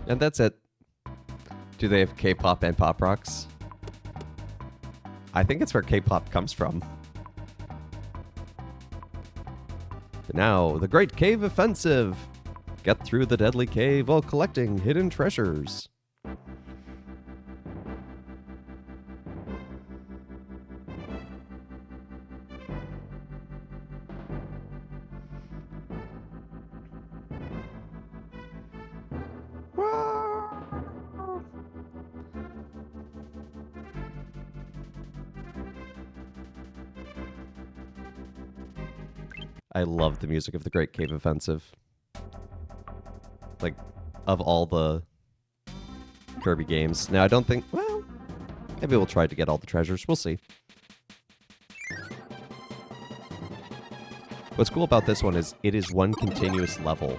And that's it. Do they have K-pop and pop rocks? I think it's where K-pop comes from. But now, the Great Cave Offensive! Get through the deadly cave while collecting hidden treasures. I love the music of the Great Cave Offensive. Like, of all the Kirby games. Now, I don't think... Well, maybe we'll try to get all the treasures. We'll see. What's cool about this one is it is one continuous level.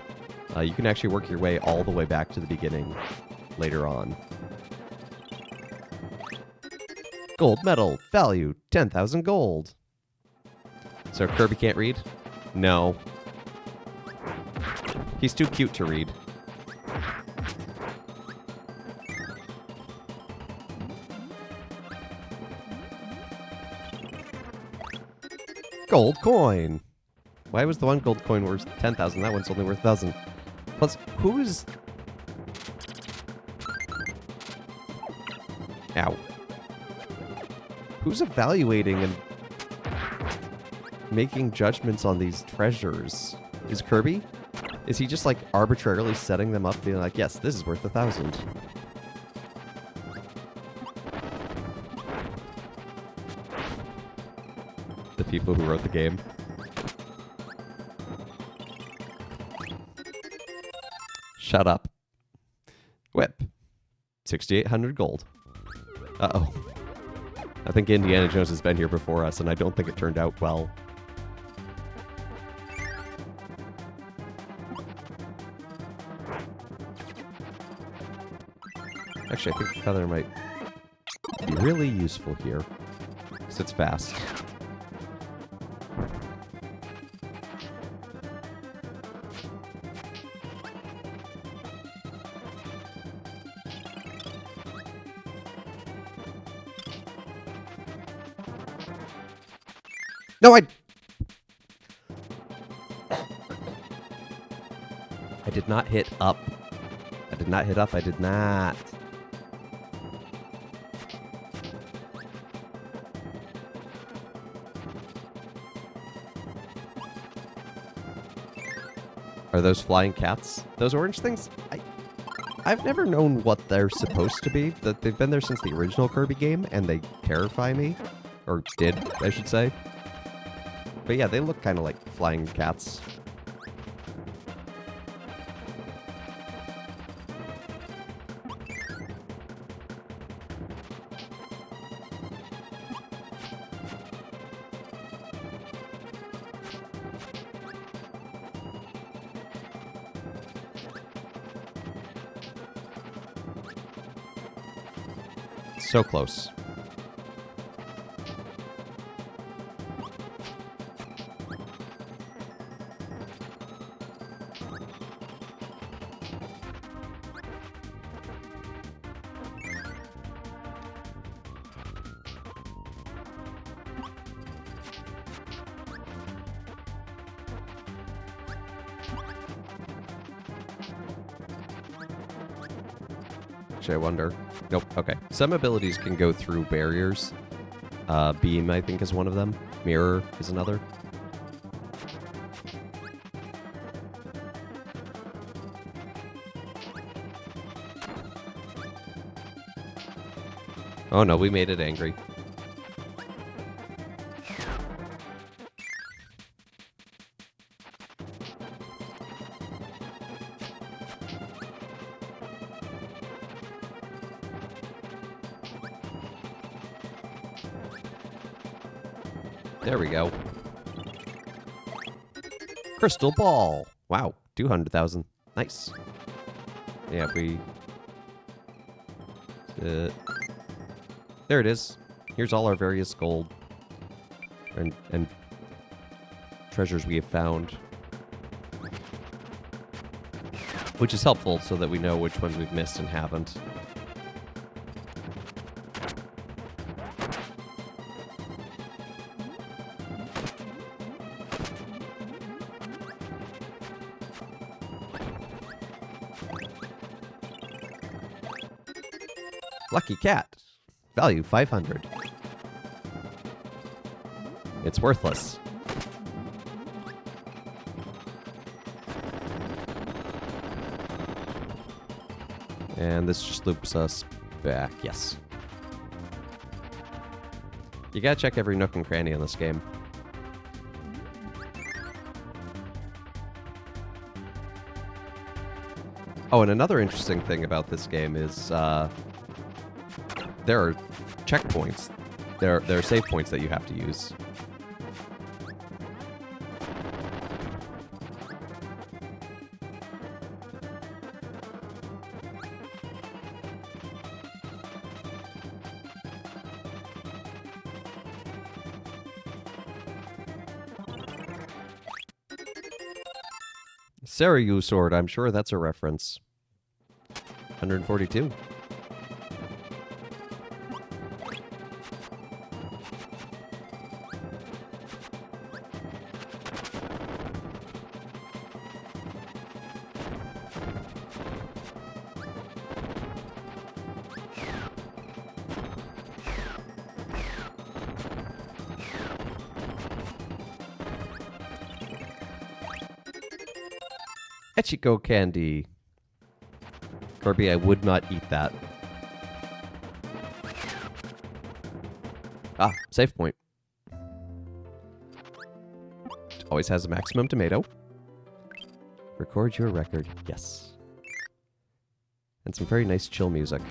You can actually work your way all the way back to the beginning later on. Gold medal. Value 10,000 gold. So Kirby can't read? No. He's too cute to read. Gold coin. Why was the one gold coin worth 10,000? That one's only worth 1,000. Plus, who is... Ow. Who's evaluating and making judgments on these treasures? Is Kirby? Is he just like arbitrarily setting them up, being like, yes, this is worth 1,000? The people who wrote the game. Shut up. Whip. 6,800 gold. Uh-oh. I think Indiana Jones has been here before us, and I don't think it turned out well. Actually, I think the feather might be really useful here, because it's fast. No, I did not hit up. I did not hit up. I did not. Are those flying cats? Those orange things? I've never known what they're supposed to be. That they've been there since the original Kirby game, and they terrify me. Or did, I should say. But yeah, they look kind of like flying cats. So close. Actually, I wonder. Nope. Okay. Some abilities can go through barriers. Beam, I think, is one of them. Mirror is another. Oh no, we made it angry. There we go. Crystal ball. Wow, 200,000. Nice. Yeah, if we... there it is. Here's all our various gold and treasures we have found. Which is helpful so that we know which ones we've missed and haven't. Lucky cat. Value 500. It's worthless. And this just loops us back. Yes. You gotta check every nook and cranny in this game. Oh, and another interesting thing about this game is there are checkpoints. There are save points that you have to use. Saryu sword, I'm sure that's a reference. 142. Ichigo candy. Kirby, I would not eat that. Ah, save point. Always has a maximum tomato. Record your record. Yes. And some very nice chill music.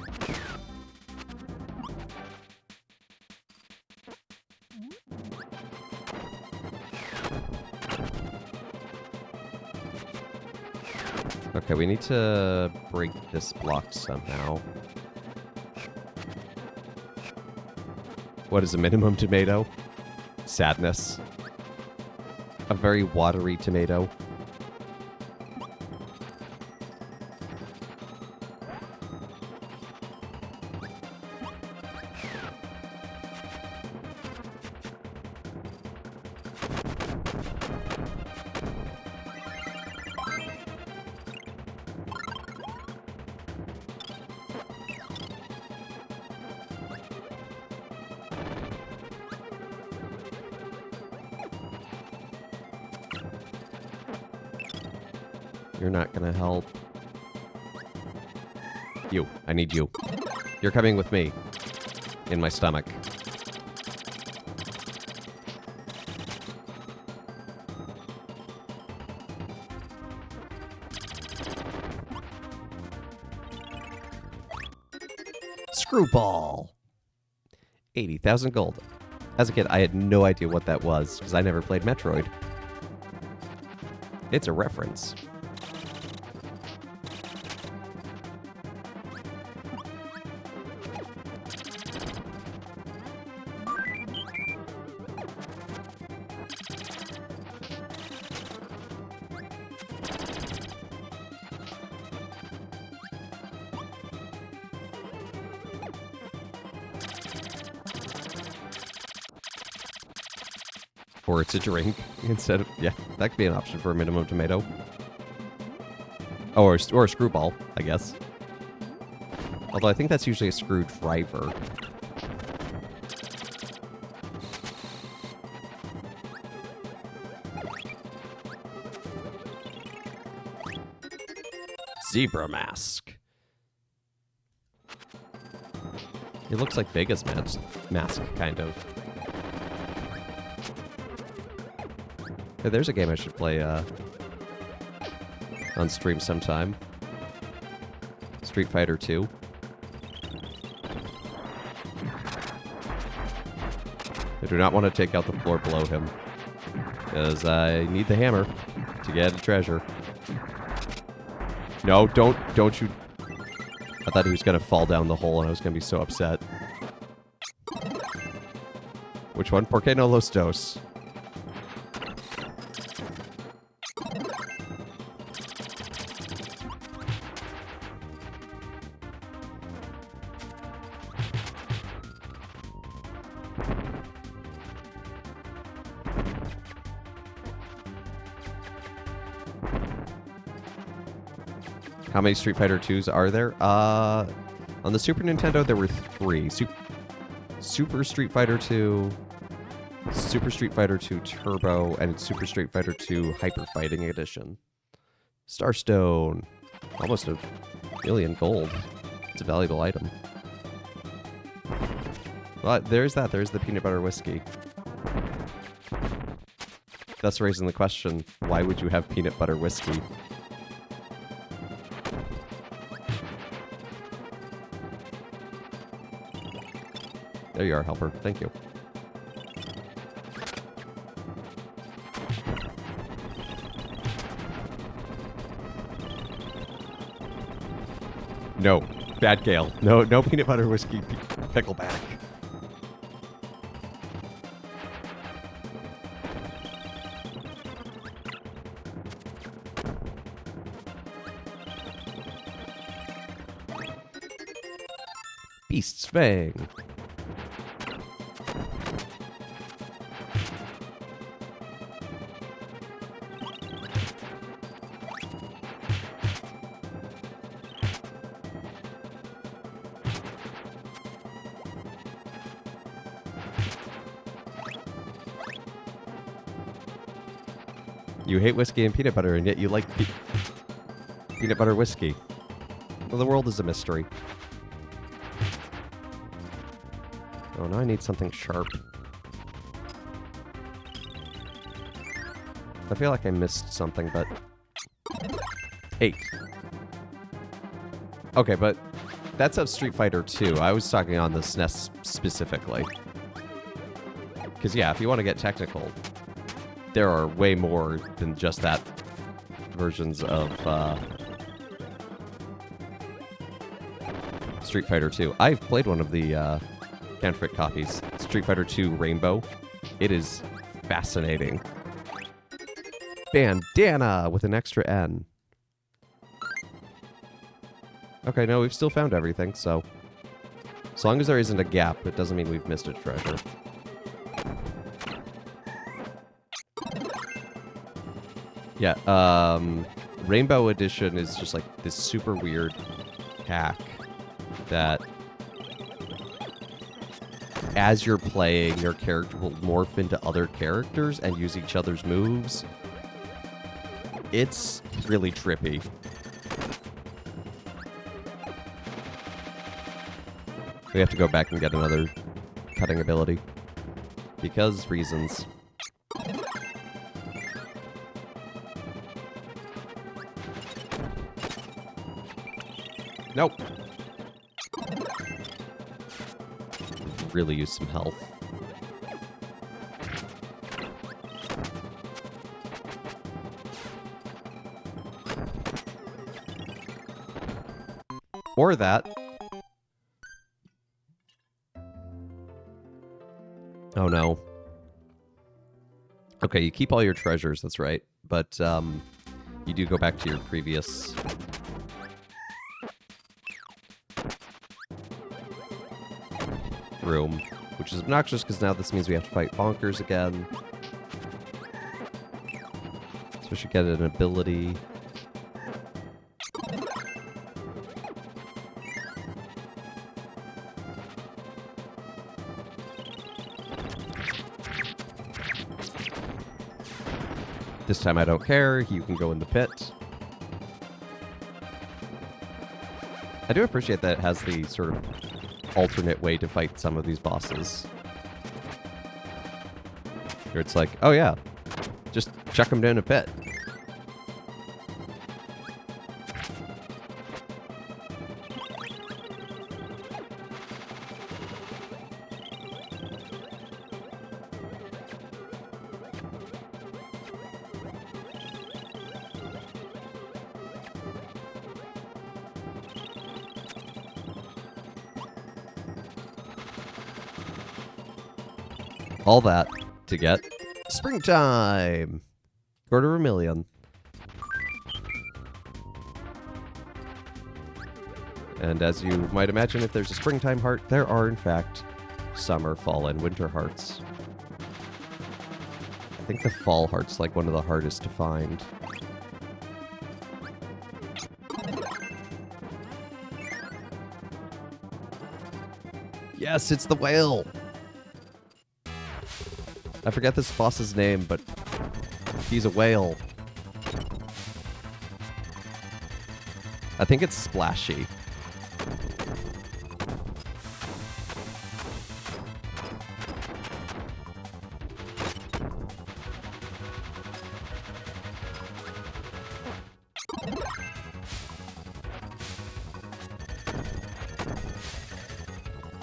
Okay, we need to break this block somehow. What is a minimum tomato? Sadness. A very watery tomato. You're not gonna help. You. I need you. You're coming with me. In my stomach. Screwball. 80,000 gold. As a kid, I had no idea what that was, because I never played Metroid. It's a reference. Or it's a drink instead of... Yeah, that could be an option for a minimum tomato. Oh, or a screwball, I guess. Although I think that's usually a screwdriver. Zebra mask. It looks like Vegas mask, kind of. Hey, there's a game I should play on stream sometime. Street Fighter 2. I do not want to take out the floor below him, because I need the hammer to get a treasure. No, don't you... I thought he was going to fall down the hole, and I was going to be so upset. Which one? Por qué no los dos? How many Street Fighter 2s are there? On the Super Nintendo, there were 3. Super Street Fighter 2, Super Street Fighter 2 Turbo, and Super Street Fighter 2 Hyper Fighting Edition. Starstone. Almost a million gold. It's a valuable item. Well, there's that. There's the peanut butter whiskey. Thus raising the question, why would you have peanut butter whiskey? There you are, helper. Thank you. No. Bad Gale. No peanut butter whiskey pickleback. Beast's Fang. You hate whiskey and peanut butter, and yet you like peanut butter whiskey. Well, the world is a mystery. Oh, now I need something sharp. I feel like I missed something, but... 8. Okay, but that's of Street Fighter 2. I was talking on the SNES specifically. Because, yeah, if you want to get technical, there are way more than just that versions of Street Fighter 2. I've played one of the counterfeit copies, Street Fighter 2 Rainbow. It is fascinating. Bandana with an extra N. Okay, no, we've still found everything, so... As long as there isn't a gap, it doesn't mean we've missed a treasure. Yeah, Rainbow Edition is just like this super weird hack that as you're playing, your character will morph into other characters and use each other's moves. It's really trippy. We have to go back and get another cutting ability. Because reasons. Nope. Really use some health. Or that. Oh no. Okay, you keep all your treasures, that's right. But you do go back to your previous room, which is obnoxious because now this means we have to fight bonkers again. So we should get an ability. This time I don't care. You can go in the pit. I do appreciate that it has the sort of alternate way to fight some of these bosses. Where it's like, oh yeah, just chuck them down a pit. All that to get springtime. $250,000. And as you might imagine, if there's a springtime heart, there are in fact summer, fall, and winter hearts. I think the fall heart's like one of the hardest to find. Yes, it's the whale! I forget this boss's name, but he's a whale. I think it's Splashy.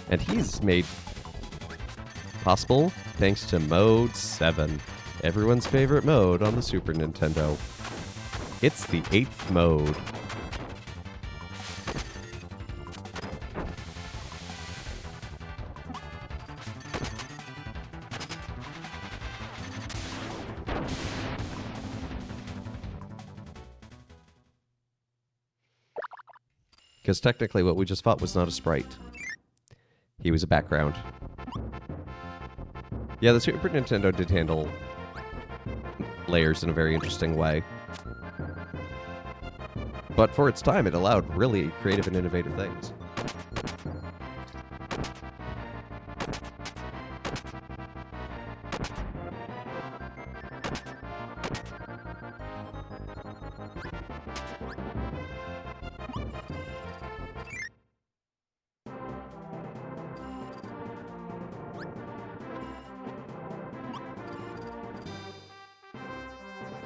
And he's made possible thanks to Mode 7, everyone's favorite mode on the Super Nintendo. It's the 8th mode. Because technically what we just fought was not a sprite. He was a background. Yeah, the Super Nintendo did handle layers in a very interesting way. But for its time, it allowed really creative and innovative things.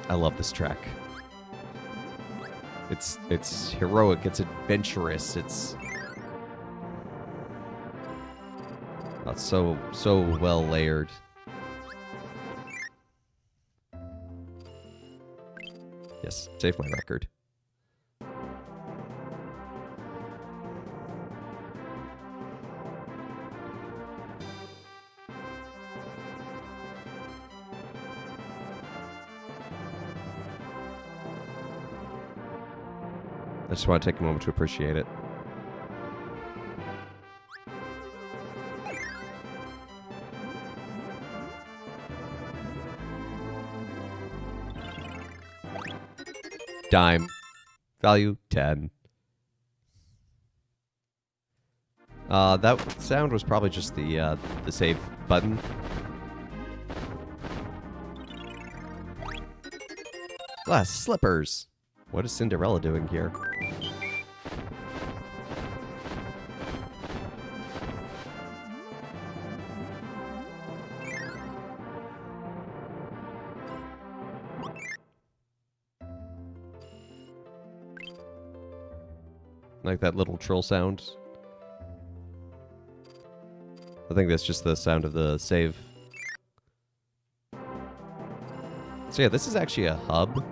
I love this track. It's heroic, it's adventurous, it's so well layered. Yes, save my record. I just want to take a moment to appreciate it. Dime. Value 10. That sound was probably just the save button. Glass slippers. What is Cinderella doing here? like that little trill sound. I think that's just the sound of the save. So yeah, this is actually a hub.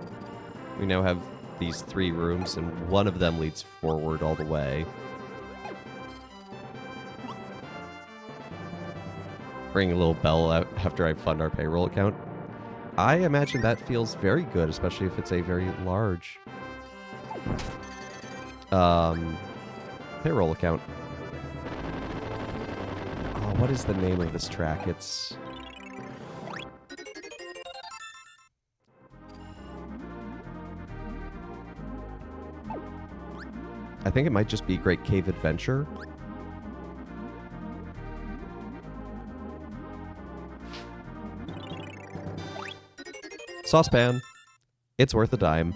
We now have these 3 rooms, and one of them leads forward all the way. Ring a little bell out after I fund our payroll account. I imagine that feels very good, especially if it's a very large payroll account. Oh, what is the name of this track? It's... I think it might just be Great Cave Adventure. Saucepan. It's worth a dime.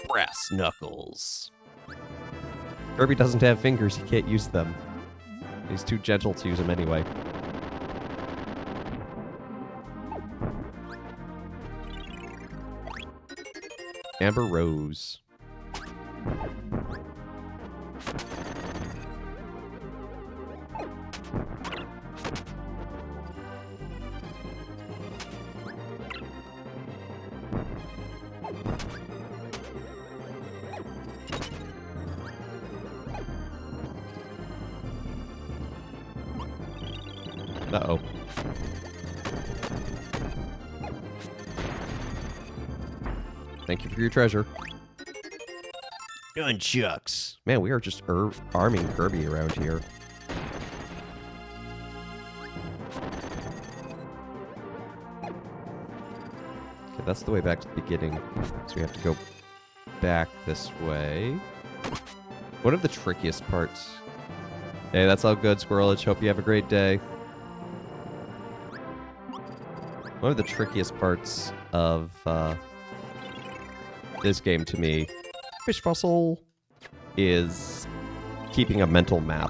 Brass knuckles. Kirby doesn't have fingers, he can't use them. He's too gentle to use them anyway. Amber Rose. Uh-oh. Thank you for your treasure. Nunchucks. Man, we are just arming Kirby around here. Okay, that's the way back to the beginning. So we have to go back this way. One of the trickiest parts. Hey, that's all good, Squirrelage. Hope you have a great day. One of the trickiest parts of this game to me, Fish Fossil, is keeping a mental map.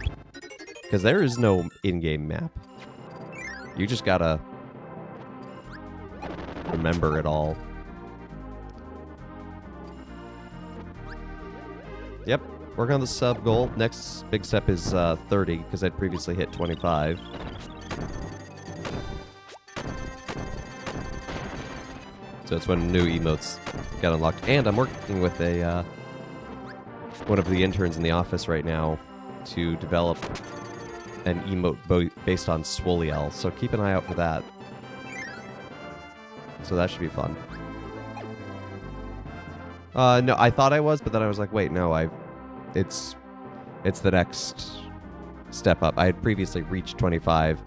Because there is no in-game map. You just gotta remember it all. Yep, working on the sub goal. Next big step is 30, because I'd previously hit 25. So it's when new emotes got unlocked. And I'm working with a one of the interns in the office right now to develop an emote based on Swoliel. So keep an eye out for that. So that should be fun. No, I thought I was, but then I was like, wait, no, it's the next step up. I had previously reached 25.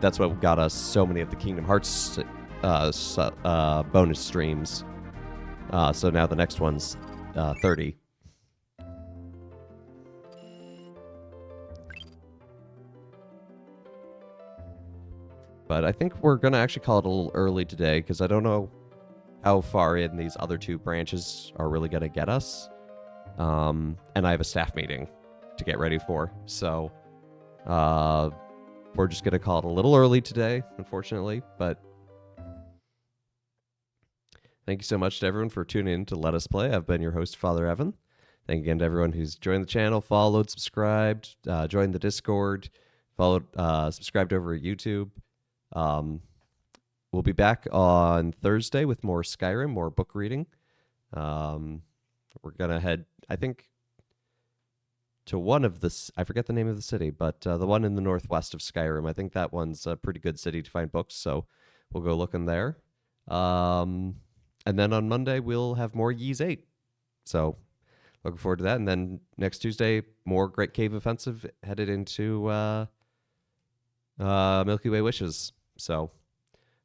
That's what got us so many of the Kingdom Hearts bonus streams. So now the next one's 30. But I think we're going to actually call it a little early today, because I don't know how far in these other 2 branches are really going to get us. And I have a staff meeting to get ready for. So we're just going to call it a little early today, unfortunately. But thank you so much to everyone for tuning in to Let Us Play. I've been your host, Father Evan. Thank you again to everyone who's joined the channel, followed, subscribed, joined the Discord, followed, subscribed over at YouTube. We'll be back on Thursday with more Skyrim, more book reading. We're going to head, I think, to one of the... I forget the name of the city, but the one in the northwest of Skyrim. I think that one's a pretty good city to find books, so we'll go looking there. And then on Monday, we'll have more Ys 8. So looking forward to that. And then next Tuesday, more Great Cave Offensive headed into Milky Way Wishes. So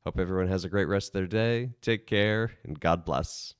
hope everyone has a great rest of their day. Take care, and God bless.